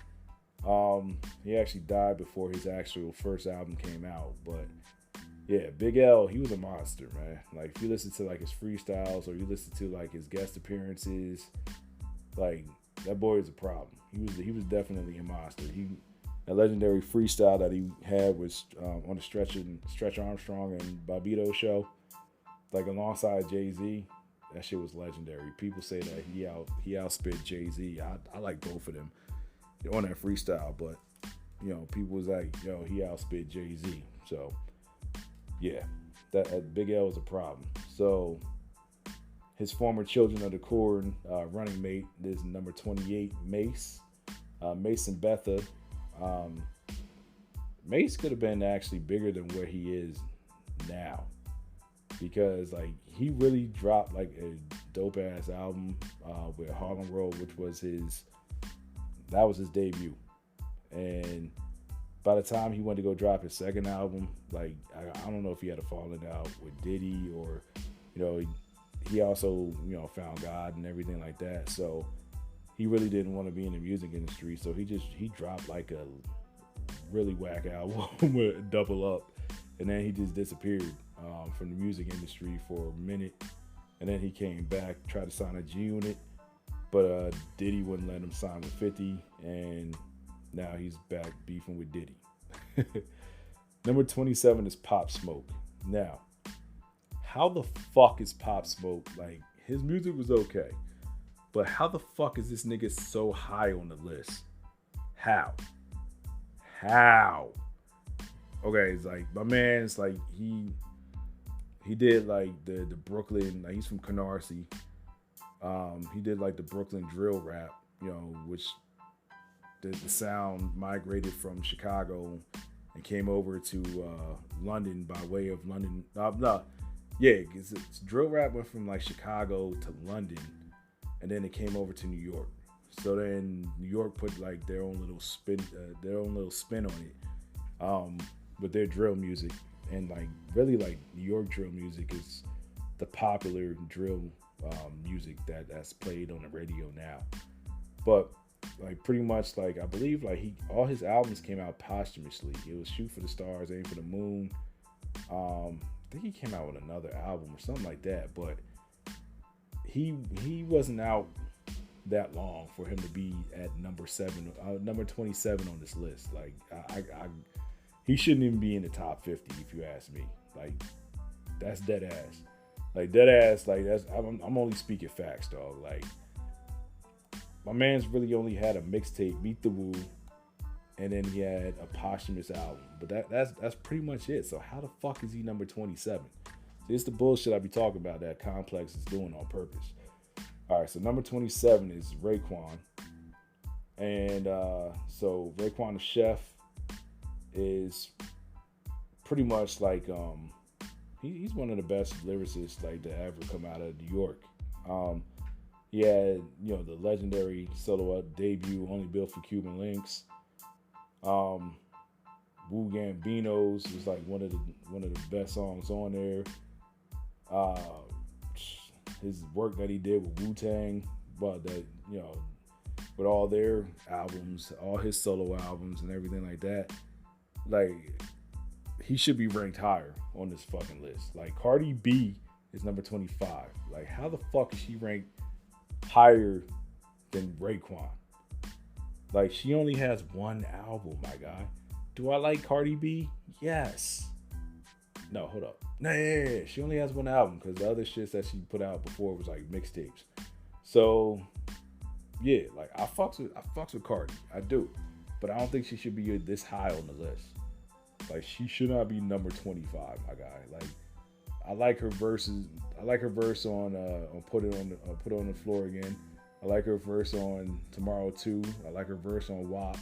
He actually died before his actual first album came out. But yeah, Big L, he was a monster, man. Like if you listen to like his freestyles or you listen to like his guest appearances, like that boy is a problem. He was definitely a monster. A legendary freestyle that he had was on the Stretch Armstrong and Bobbito show, like alongside Jay-Z. That shit was legendary. People say that he outspit Jay-Z. I like both of them on that freestyle, but people was like, he outspit Jay-Z. So yeah, that Big L was a problem. So his former Children of the Corn running mate is number 28, Mace. Mace and Betha. Mace could have been actually bigger than where he is now, because like he really dropped like a dope ass album with Harlem World, which was his debut. And by the time he went to go drop his second album, like I don't know if he had a falling out with Diddy or he also found God and everything like that. So he really didn't want to be in the music industry. So he dropped like a really whack album with Double Up, and then he just disappeared from the music industry for a minute. And then he came back, tried to sign a G Unit, but Diddy wouldn't let him sign with 50, and now he's back beefing with Diddy. Number 27 is Pop Smoke. Now, how the fuck is Pop Smoke? Like, his music was okay, but how the fuck is this nigga so high on the list? How? Okay, it's like my man. It's like he did like the Brooklyn. Like he's from Canarsie. He did like the Brooklyn drill rap. Which the sound migrated from Chicago and came over to London by way of London. Yeah, it's drill rap went from like Chicago to London, and then it came over to New York. So then New York put like their own little spin on it, with their drill music. And like really, like New York drill music is the popular drill music that's played on the radio now. But like pretty much like I believe like all his albums came out posthumously. It was Shoot for the Stars, Aim for the Moon. I think he came out with another album or something like that, but he wasn't out that long for him to be at number 27 on this list. Like he shouldn't even be in the top 50 if you ask me. Like that's dead ass. Like dead ass. Like that's I'm only speaking facts, dog. Like my man's really only had a mixtape, Meet the Woo, and then he had a posthumous album. But that's pretty much it. So how the fuck is he number 27? See, it's the bullshit I be talking about that Complex is doing on purpose. All right, so number 27 is Raekwon. And so Raekwon the Chef is pretty much like he's one of the best lyricists like to ever come out of New York. He had, the legendary solo debut, Only Built for Cuban Links. Um, Wu Gambino's was like one of the best songs on there. Uh, his work that he did with Wu Tang, but that with all their albums, all his solo albums and everything like that, like he should be ranked higher on this fucking list. Like Cardi B is number 25. Like how the fuck is she ranked higher than Raekwon? Like she only has one album, my guy. Do I like Cardi B? Yes. No, hold up. Nah, yeah. She only has one album because the other shit that she put out before was like mixtapes. So yeah, like I fucks with Cardi. I do. But I don't think she should be this high on the list. Like she should not be number 25, my guy. Like I like her verses. I like her verse on Put It on the Floor Again. I like her verse on Tomorrow 2. I like her verse on WAP.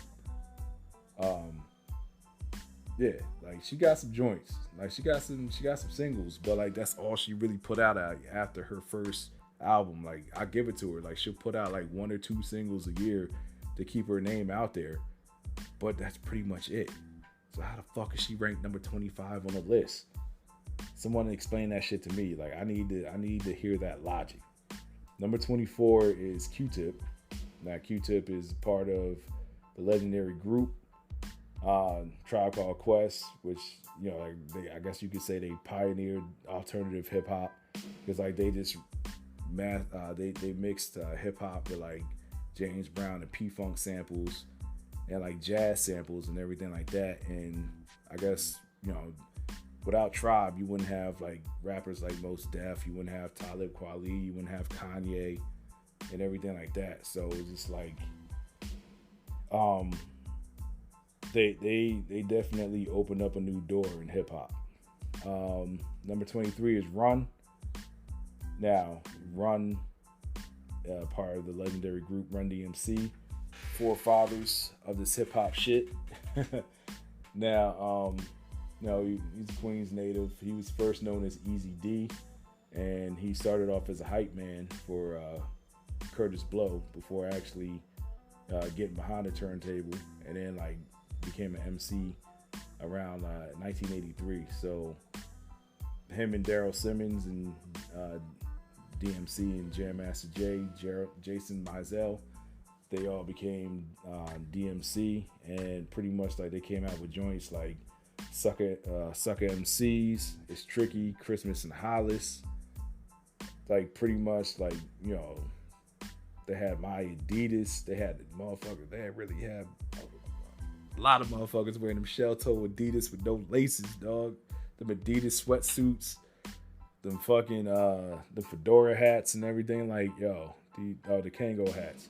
Yeah, like she got some joints. Like she got some singles, but like that's all she really put out after her first album. Like I give it to her. Like she'll put out like 1 or 2 singles a year to keep her name out there. But that's pretty much it. So how the fuck is she ranked number 25 on the list? Someone explain that shit to me. Like I need to hear that logic. Number 24 is Q-Tip. Now Q-Tip is part of the legendary group Tribe Called Quest, which I guess you could say they pioneered alternative hip hop because like they just they mixed hip hop with like James Brown and P-Funk samples and like jazz samples and everything like that. And I guess without Tribe, you wouldn't have like rappers like Mos Def, you wouldn't have Talib Kweli, you wouldn't have Kanye and everything like that. So it's just like they definitely opened up a new door in hip hop. Number 23 is Run. Now, Run, part of the legendary group Run DMC, forefathers of this hip hop shit. Now, he's a Queens native. He was first known as Easy D, and he started off as a hype man for Curtis Blow before actually getting behind the turntable, and then like became an MC around 1983. So him and Daryl Simmons and DMC and Jam Master Jay, Jason Mizell, they all became DMC, and pretty much like they came out with joints like Sucker MCs, It's Tricky, Christmas in Hollis. Like pretty much like they had My Adidas, they had motherfuckers, they really had a lot of motherfuckers wearing them shell-toe Adidas with no laces, dog. Them Adidas sweatsuits, them fucking the fedora hats and everything. Like the Kango hats.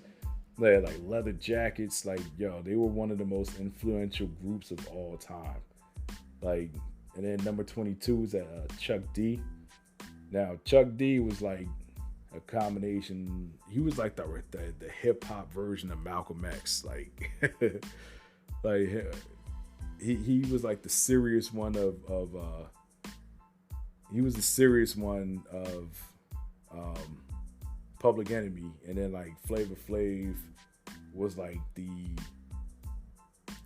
They had like leather jackets. Like they were one of the most influential groups of all time. Like, and then number 22 is Chuck D. Now Chuck D was like a combination. He was like the hip hop version of Malcolm X. Like. Like he was like the serious one of he was the serious one of Public Enemy, and then like Flavor Flav was like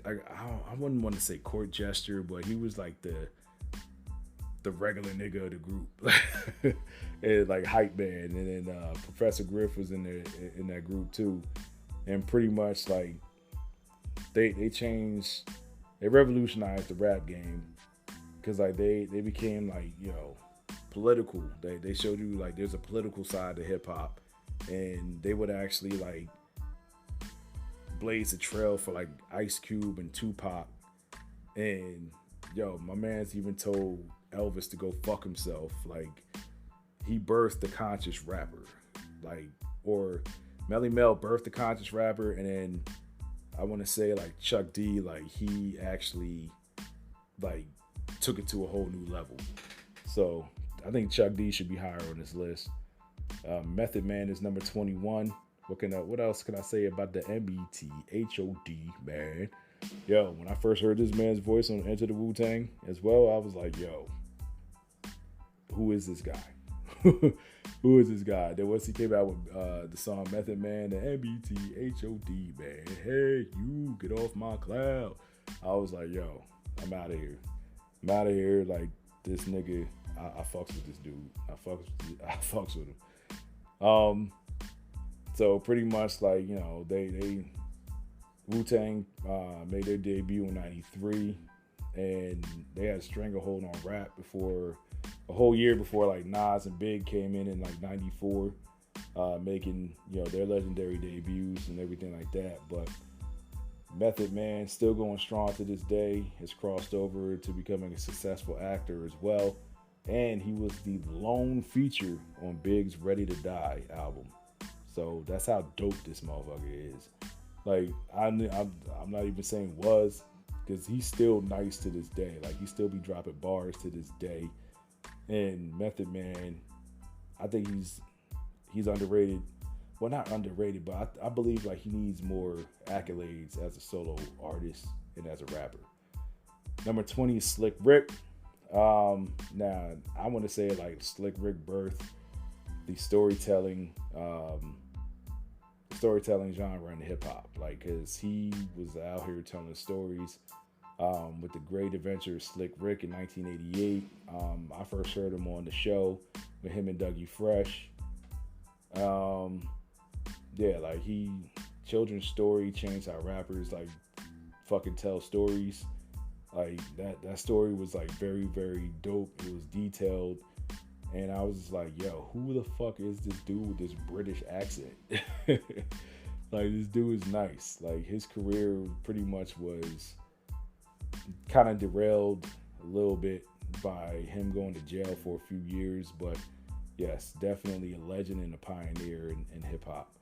I wouldn't want to say court gesture, but he was like the regular nigga of the group, and like hype man, and then Professor Griff was in that group too, and pretty much like. They revolutionized the rap game because like they became like political. They showed you like there's a political side to hip hop, and they would actually like blaze the trail for like Ice Cube and Tupac. And my man's even told Elvis to go fuck himself. Like he birthed the conscious rapper, like, or Melly Mel birthed the conscious rapper, and then I want to say like Chuck D, like he actually like took it to a whole new level. So I think Chuck D should be higher on this list. Method Man is number 21. What else can I say about the METHOD man? When I first heard this man's voice on Enter the Wu-Tang as well, I was like, who is this guy? Who is this guy? Then once he came out with the song Method Man, the MBTHOD, man. Hey, you get off my cloud. I was like, yo, I'm out of here. I'm out of here. Like, this nigga, I fucks with this dude. I fucks with him. So pretty much like, you know, they Wu-Tang made their debut in '93, and they had a stranglehold on rap before a whole year before like Nas and Big came in like '94, making, you know, their legendary debuts and everything like that. But Method Man still going strong to this day. Has crossed over to becoming a successful actor as well, and he was the lone feature on Big's Ready to Die album. So that's how dope this motherfucker is. Like, I'm not even saying was, because he's still nice to this day. Like, he still be dropping bars to this day. And Method Man, I think he's underrated. Well, not underrated, but I believe like he needs more accolades as a solo artist and as a rapper. Number 20 is Slick Rick. Now, I want to say like Slick Rick birthed the storytelling genre in hip hop, like, cause he was out here telling stories with the Great Adventure of Slick Rick in 1988. I first heard him on the show with him and Dougie Fresh. Yeah, like children's story changed how rappers like fucking tell stories. Like that story was like very, very dope. It was detailed. And I was just like, yo, who the fuck is this dude with this British accent? Like, this dude is nice. Like, his career pretty much was kind of derailed a little bit by him going to jail for a few years. But yes, definitely a legend and a pioneer in hip hop.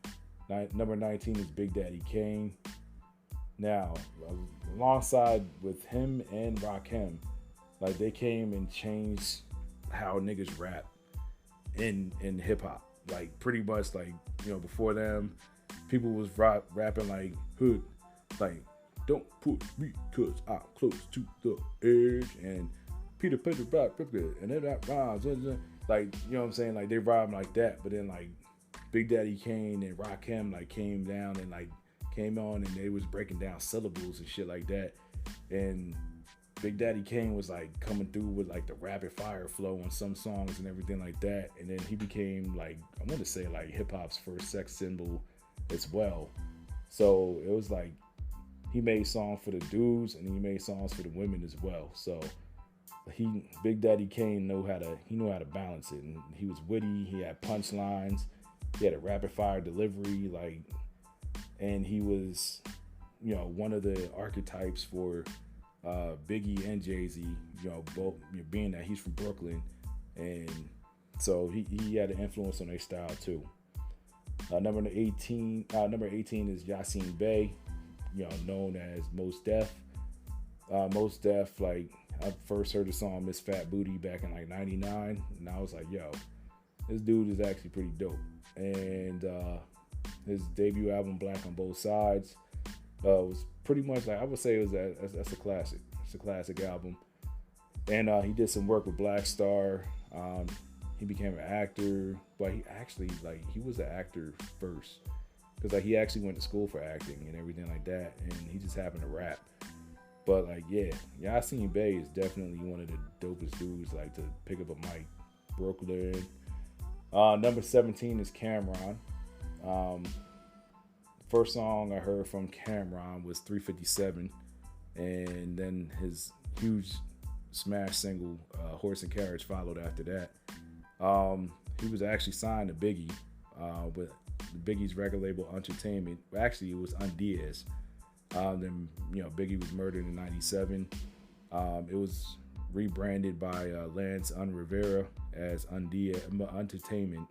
Number 19 is Big Daddy Kane. Now, alongside with him and Rakim, like, they came and changed how niggas rap in hip hop. Like, pretty much, like, you know, before them, people was rapping like hood, like, don't push me cause I'm close to the edge, and Peter Black, and then that rhymes, like, you know what I'm saying? Like, they rhyme like that, but then like Big Daddy Kane and Rakim like came down and like came on and they was breaking down syllables and shit like that, and Big Daddy Kane was like coming through with like the rapid fire flow on some songs and everything like that. And then he became like, I want to say like hip hop's first sex symbol as well. So it was like he made songs for the dudes and he made songs for the women as well. So Big Daddy Kane knew how to balance it, and he was witty. He had punchlines. He had a rapid fire delivery, like, and he was, you know, one of the archetypes for Biggie and Jay-Z, you know, both, you know, being that he's from Brooklyn, and so he had an influence on their style too. Number 18 is Yasin Bey, you know, known as Mos Def. Mos Def, like, I first heard the song Miss Fat Booty back in like '99, and I was like, yo, this dude is actually pretty dope. And his debut album Black on Both Sides was pretty much like, I would say that's a classic. It's a classic album. And he did some work with Black Star. He became an actor, but he was an actor first, because like he actually went to school for acting and everything like that, and he just happened to rap. But like, yeah, Yasin Bey is definitely one of the dopest dudes like to pick up a mic. Brooklyn. Number 17 is Cameron. First song I heard from Cameron was 357, and then his huge smash single Horse and Carriage followed after that. He was actually signed to Biggie with Biggie's record label Entertainment. Actually, it was Undiaz. Then, you know, Biggie was murdered in '97. It was rebranded by Lance Rivera as Undiaz Entertainment.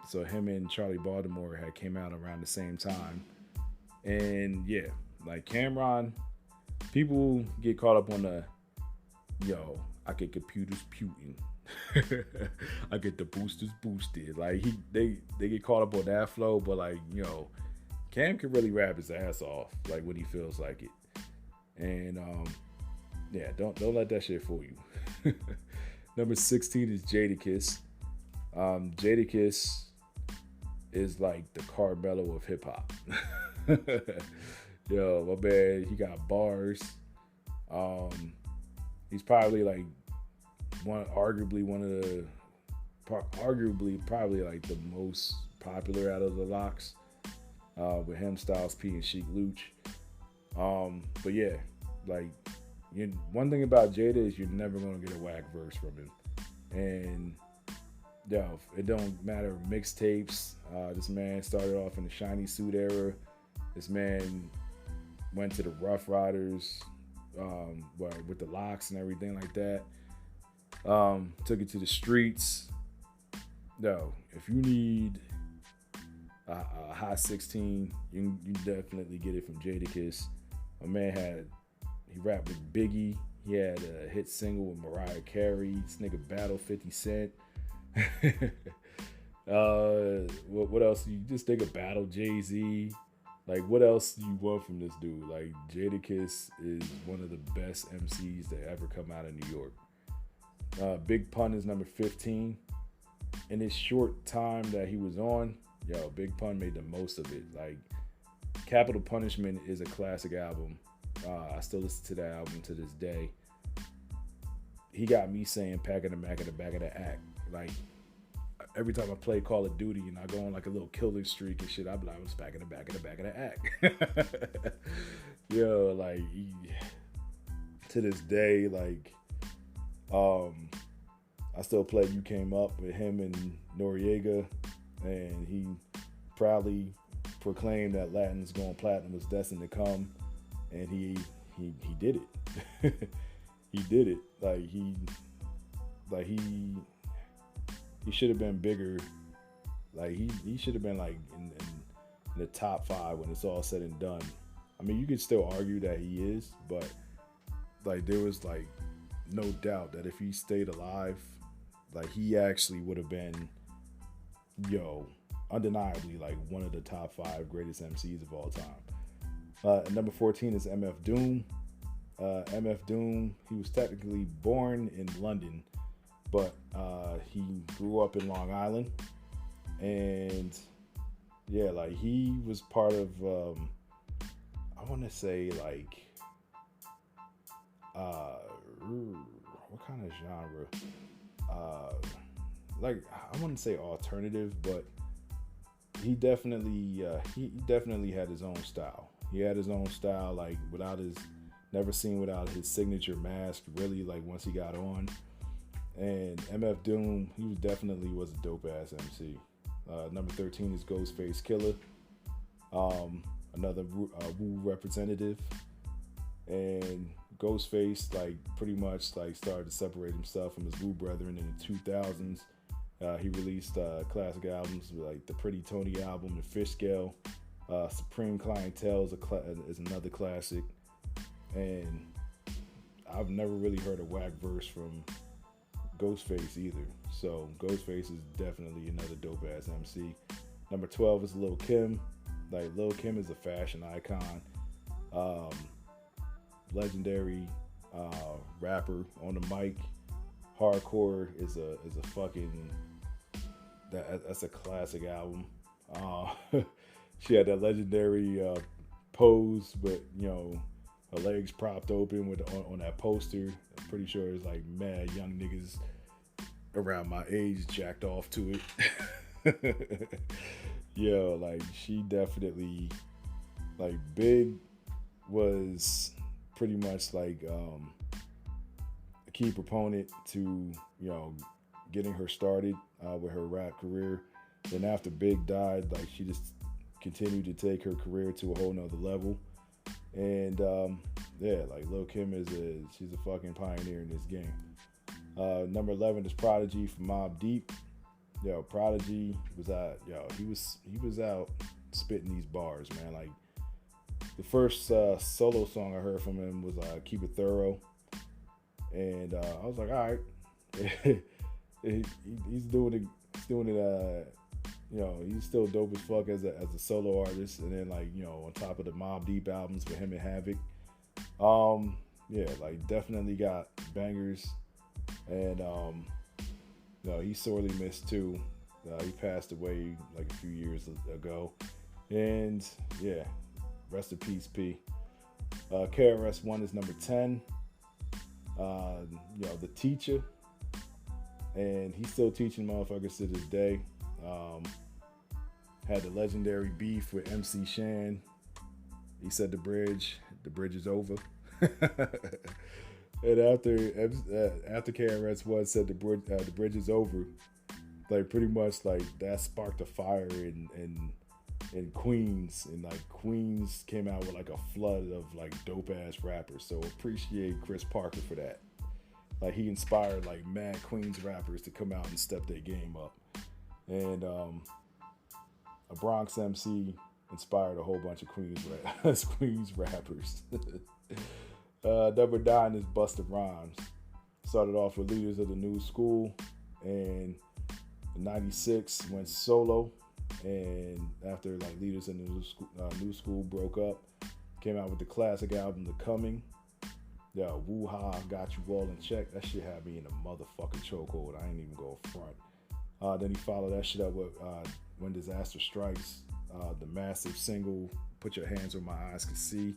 So him and Charlie Baltimore had came out around the same time. And yeah, like Cameron, people get caught up on the, yo, I get computers putin'. I get the boosters boosted. Like they get caught up on that flow, but like, you know, Cam can really rap his ass off, like when he feels like it. And yeah, don't let that shit fool you. Number 16 is Jadakiss. Jadakiss is like the Carmelo of hip hop. Yo, my man, he got bars. He's probably like arguably probably like the most popular out of the locks. With him, Styles P, and Sheek Louch. But yeah, like one thing about Jada is you're never gonna get a whack verse from him, and yo, it don't matter mixtapes. This man started off in the Shiny Suit era. This man went to the Rough Riders, with the locks and everything like that. Took it to the streets. Yo, if you need a hot 16, you definitely get it from Jadakiss. My man he rapped with Biggie. He had a hit single with Mariah Carey. This nigga battled 50 Cent. What else? You just think of battle Jay-Z. Like, what else do you want from this dude? Like, Jadakiss is one of the best MCs that ever come out of New York. Big Pun is number 15. In his short time that he was on, Big Pun made the most of it. Like, Capital Punishment is a classic album. I still listen to that album to this day. He got me saying "Pack in the back of the back of the act." Like, every time I play Call of Duty and I go on like a little killing streak and shit, I be like, "I'm just back in the back of the back of the act." Like to this day, like I still play "You Came Up" with him and Noriega, and he proudly proclaimed that Latin's Going Platinum was destined to come, and he did it. He did it. He should have been bigger. Like he should have been like in the top 5 when it's all said and done. I mean, you could still argue that he is, but like there was like no doubt that if he stayed alive, like he actually would have been, undeniably like one of the top 5 greatest MCs of all time. Number 14 is MF Doom. MF Doom, he was technically born in London, but he grew up in Long Island, and like he was part of I want to say like what kind of genre? Like I wouldn't say alternative, but he definitely had his own style. He had his own style, like never seen without his signature mask, really, like once he got on. And MF Doom, he definitely was a dope ass MC. Number 13 is Ghostface Killer, another Wu representative. And Ghostface, like pretty much like started to separate himself from his Wu brethren in the 2000s. He released classic albums like the Pretty Tony album, the Fish Scale, Supreme Clientele is another classic. And I've never really heard a whack verse from Ghostface either. So Ghostface is definitely another dope ass MC. Number 12 is Lil Kim. Like Lil Kim is a fashion icon, legendary rapper on the mic. Hardcore is a fucking that's a classic album. She had that legendary pose, but her legs propped open on that poster. I'm pretty sure it's like mad young niggas around my age jacked off to it. Like she definitely, like Big was pretty much like a key proponent to getting her started with her rap career. Then after Big died, like she just continued to take her career to a whole nother level. And like Lil Kim she's a fucking pioneer in this game. Number 11 is Prodigy from Mobb Deep. Prodigy was out. He was out spitting these bars, man. Like the first solo song I heard from him was "Keep It Thorough," and I was like, all right, he's doing it. He's still dope as fuck as a solo artist. And then on top of the Mobb Deep albums with him and Havoc, like definitely got bangers. And No, he's sorely missed too. He passed away like a few years ago, and yeah, rest in peace, P. KRS-One is number 10. The teacher, and he's still teaching motherfuckers to this day. Had the legendary beef with MC Shan. He said the bridge is over. And after KRS-One said the bridge is over, like pretty much like that sparked a fire in Queens, and like Queens came out with like a flood of like dope ass rappers. So appreciate Chris Parker for that. Like he inspired like mad Queens rappers to come out and step their game up, and a Bronx MC inspired a whole bunch of Queens rappers. Number 9 is Busta Rhymes. Started off with Leaders of the New School, and in '96 went solo. And after like Leaders of the New School broke up, came out with the classic album The Coming. Yo, Woo Ha, Got You All in Check. That shit had me in a motherfucking chokehold. I ain't even go front. Then he followed that shit up with When Disaster Strikes, the massive single Put Your Hands Where My Eyes Can See.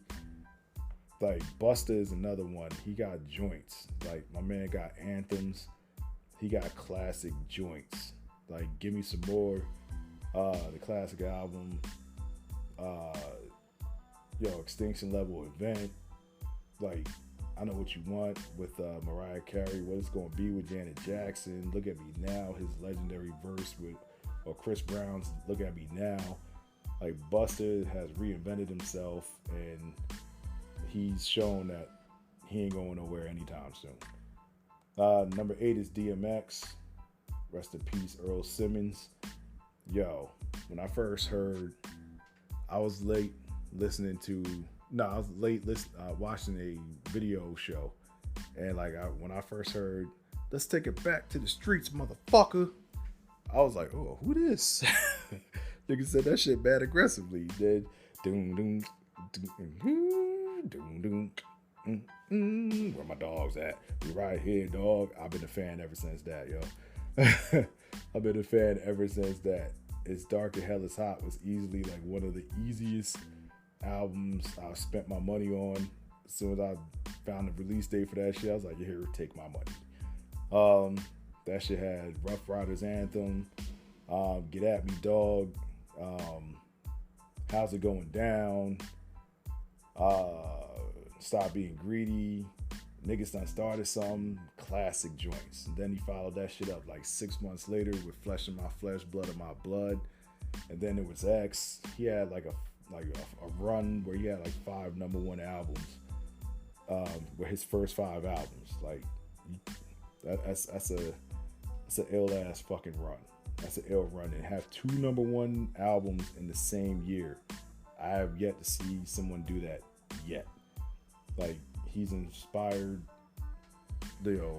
Like Busta is another one. He got joints. Like my man got anthems. He got classic joints. Like Give Me Some More, the classic album. Extinction Level Event. Like I Know What You Want with Mariah Carey. What It's Gonna Be with Janet Jackson. Look at Me Now. His legendary verse or Chris Brown's Look at Me Now. Like Busta has reinvented himself, and he's shown that he ain't going nowhere anytime soon. Number 8 is DMX. Rest in peace, Earl Simmons. Yo, when I first heard, I was late watching a video show, and when I first heard, let's take it back to the streets, motherfucker, I was like, oh, who this? Nigga said that shit bad aggressively. Then where my dog's at? We right here, dog. I've been a fan ever since that, yo. I've been a fan ever since that. It's Dark and Hell is Hot was easily like one of the easiest albums I've spent my money on. As soon as I found the release date for that shit, I was like, here, take my money. That shit had Rough Riders Anthem, Get At Me Dog, How's It Going Down, Stop Being Greedy, Niggas Done Started Something, classic joints. And then he followed that shit up like 6 months later with Flesh of My Flesh, Blood of My Blood. And then it was X. He had like a run where he had like 5 number 1 albums. Were his first 5 albums. Like that's an ill ass fucking run. That's an ill run. And have 2 number 1 albums in the same year. I have yet to see someone do that yet. Like he's inspired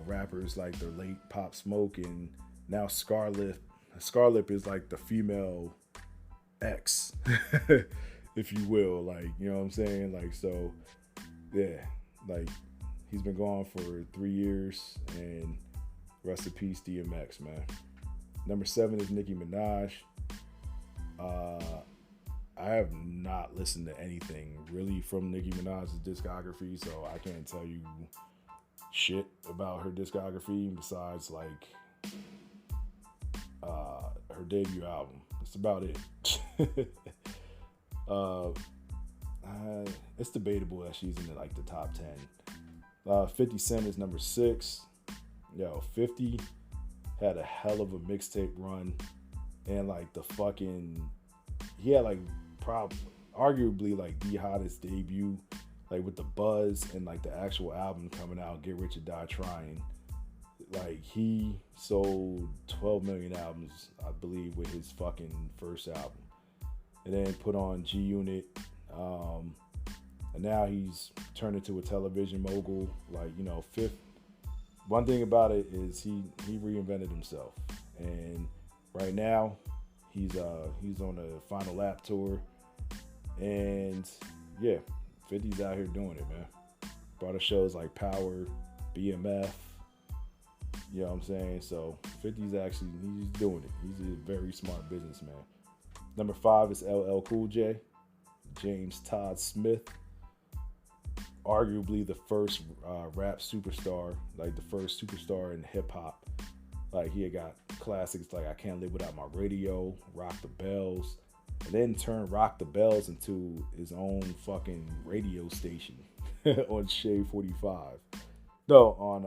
rappers like the late Pop Smoke, and now Scarlett. Scarlett is like the female X, if you will. Like, you know what I'm saying? Like, so yeah, like he's been gone for 3 years, and rest in peace, DMX, man. Number 7 is Nicki Minaj. I have not listened to anything really from Nicki Minaj's discography, so I can't tell you shit about her discography besides like her debut album. That's about it. It's debatable that she's in like the top 10. 50 Cent is number 6. Yo, 50 had a hell of a mixtape run, and like he had like arguably like the hottest debut, like with the buzz and like the actual album coming out, Get Rich or Die Trying. Like he sold 12 million albums, I believe, with his fucking first album, and then put on G Unit, and now he's turned into a television mogul. Like, you know, one thing about it is he reinvented himself, and right now he's on a Final Lap tour, and yeah, 50's out here doing it, man. Brought us shows like Power, BMF, You know what I'm saying? So 50's actually, he's doing it. He's a very smart businessman. Number 5 is LL Cool J, James Todd Smith, arguably the first rap superstar, like the first superstar in hip hop. Like he had got classics like I Can't Live Without My Radio, Rock the Bells, and then turned Rock the Bells into his own fucking radio station on Shade 45. No, on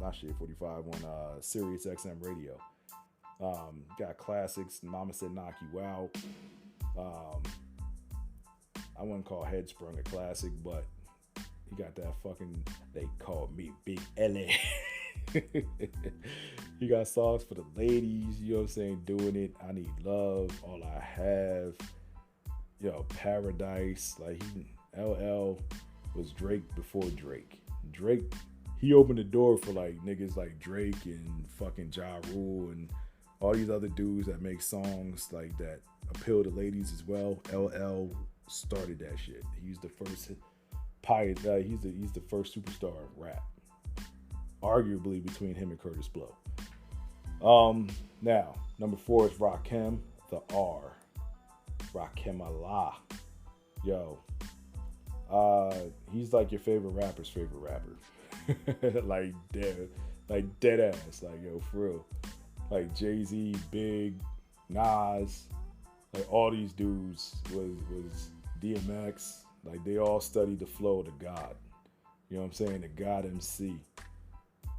not Shade 45, on Sirius XM Radio. Got classics. Mama Said Knock You Out. I wouldn't call Headsprung a classic, but he got that fucking, they call me Big Ellie. He got songs for the ladies, you know what I'm saying, doing it. I Need Love, All I Have, Paradise. Like LL was Drake before Drake. Drake, he opened the door for like niggas like Drake and fucking Ja Rule and all these other dudes that make songs like that appeal to ladies as well. LL started that shit. He's the first pioneer. He's the first superstar of rap, arguably between him and Curtis Blow. Now number 4 is Rakim, the R, Rakim Allah. Yo, he's like your favorite rapper's favorite rapper. like dead ass. Like, yo, for real. Like Jay-Z, Big, Nas, like all these dudes was DMX. Like they all studied the flow of the God. You know what I'm saying? The God MC.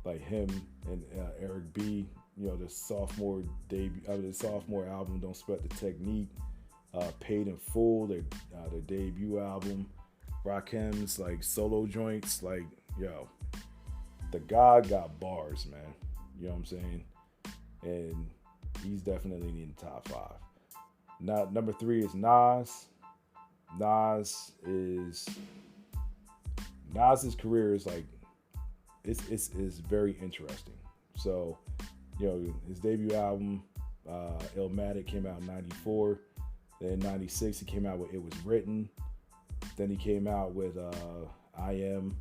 Like him and Eric B. The sophomore debut, the sophomore album, Don't Sweat the Technique. Paid in Full, their debut album. Rakim's like solo joints. Like, yo, the God got bars, man. You know what I'm saying? And he's definitely in the top 5. Now, number 3 is Nas. Nas's career is like, it's very interesting. So, his debut album, Illmatic, came out in 94. Then in 96, he came out with It Was Written. Then he came out with I Am.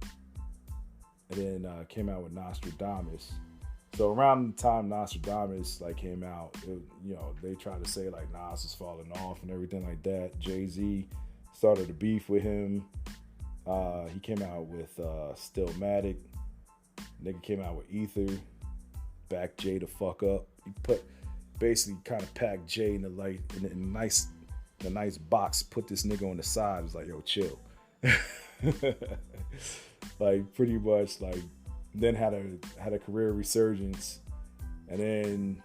And then came out with Nostradamus. So around the time Nostradamus came out, they tried to say like Nas was falling off and everything like that. Jay-Z started a beef with him. He came out with Stillmatic. Nigga came out with Ether. Back Jay the fuck up. He basically kind of packed Jay in a nice box. Put this nigga on the side. It was like, yo, chill. Like pretty much like. Then had a career resurgence, and then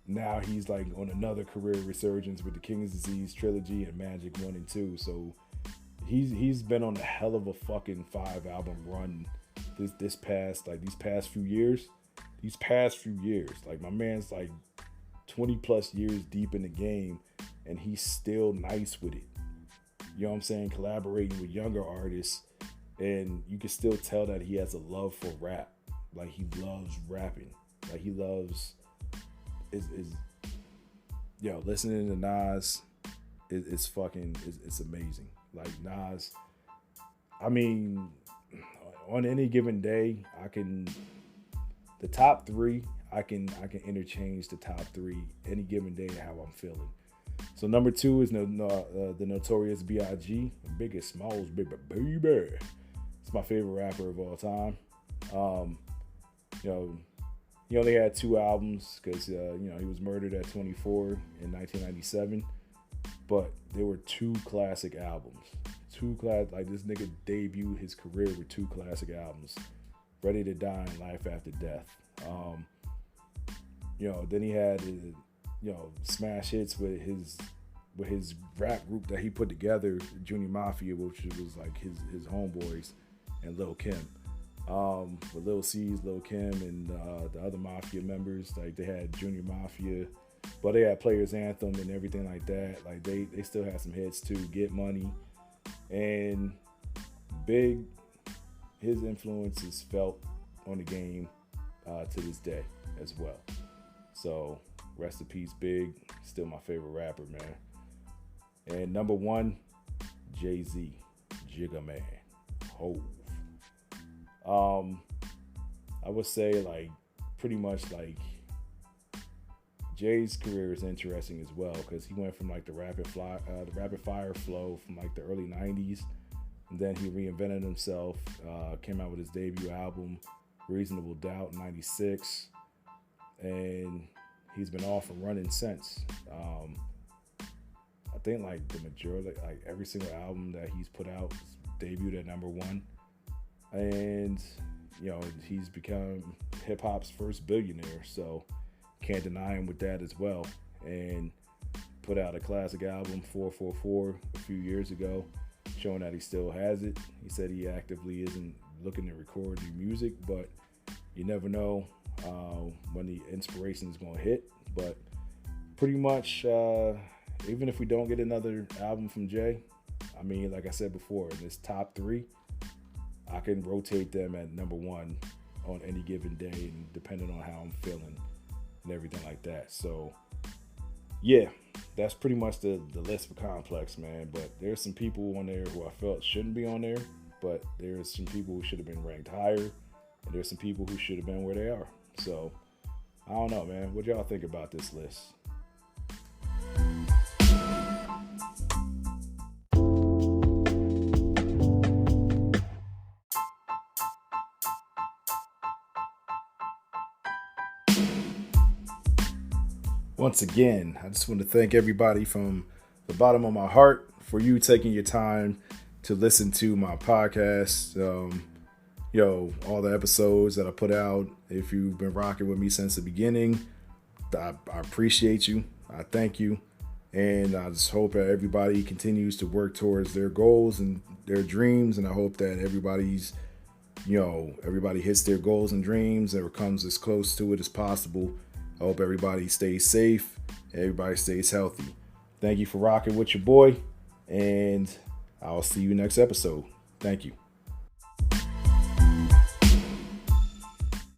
now he's like on another career resurgence with the King's Disease trilogy and Magic 1 and 2. So he's been on a hell of a fucking 5-album run these past few years. Like my man's like 20 plus years deep in the game, and he's still nice with it. You know what I'm saying? Collaborating with younger artists, and you can still tell that he has a love for rap. Like he loves rapping. Like he loves listening to Nas it's amazing. Like Nas, I mean, on any given day, the top 3, I can interchange the top 3 any given day how I'm feeling. So number 2 is the Notorious B.I.G. Biggest Smalls, baby. It's my favorite rapper of all time. He only had 2 albums because, he was murdered at 24 in 1997. But there were 2 classic albums. Like this nigga debuted his career with 2 classic albums. Ready to Die and Life After Death. Then he had, smash hits with his rap group that he put together, Junior Mafia, which was like his homeboys, and Lil Kim. With Lil C's, Lil Kim, and the other Mafia members. Like they had Junior Mafia, but they had Players Anthem and everything like that. Like they still had some hits too. Get Money, and Big, his influence is felt on the game to this day as well. So rest in peace, Big. Still my favorite rapper, man. And number 1, Jay-Z, Jigga Man, Hove. I would say like pretty much like Jay's career is interesting as well because he went from like the rapid fire flow from like the early '90s, and then he reinvented himself. Came out with his debut album, Reasonable Doubt, in '96, and he's been off and running since. I think like the majority, like every single album that he's put out, debuted at #1, and he's become hip hop's first billionaire. So can't deny him with that as well. And put out a classic album, 444, a few years ago, showing that he still has it. He said he actively isn't looking to record new music, but you never know when the inspiration is going to hit. But pretty much, even if we don't get another album from Jay, I mean, like I said before, in this top 3, I can rotate them at #1 on any given day, and depending on how I'm feeling and everything like that. So, yeah, that's pretty much the list for Complex, man. But there's some people on there who I felt shouldn't be on there, but there's some people who should have been ranked higher, and there's some people who should have been where they are. So, I don't know, man. What y'all think about this list? Once again, I just want to thank everybody from the bottom of my heart for you taking your time to listen to my podcast. All the episodes that I put out. If you've been rocking with me since the beginning, I appreciate you. I thank you. And I just hope that everybody continues to work towards their goals and their dreams. And I hope that everybody hits their goals and dreams or comes as close to it as possible. I hope everybody stays safe, everybody stays healthy. Thank you for rocking with your boy, and I'll see you next episode. Thank you.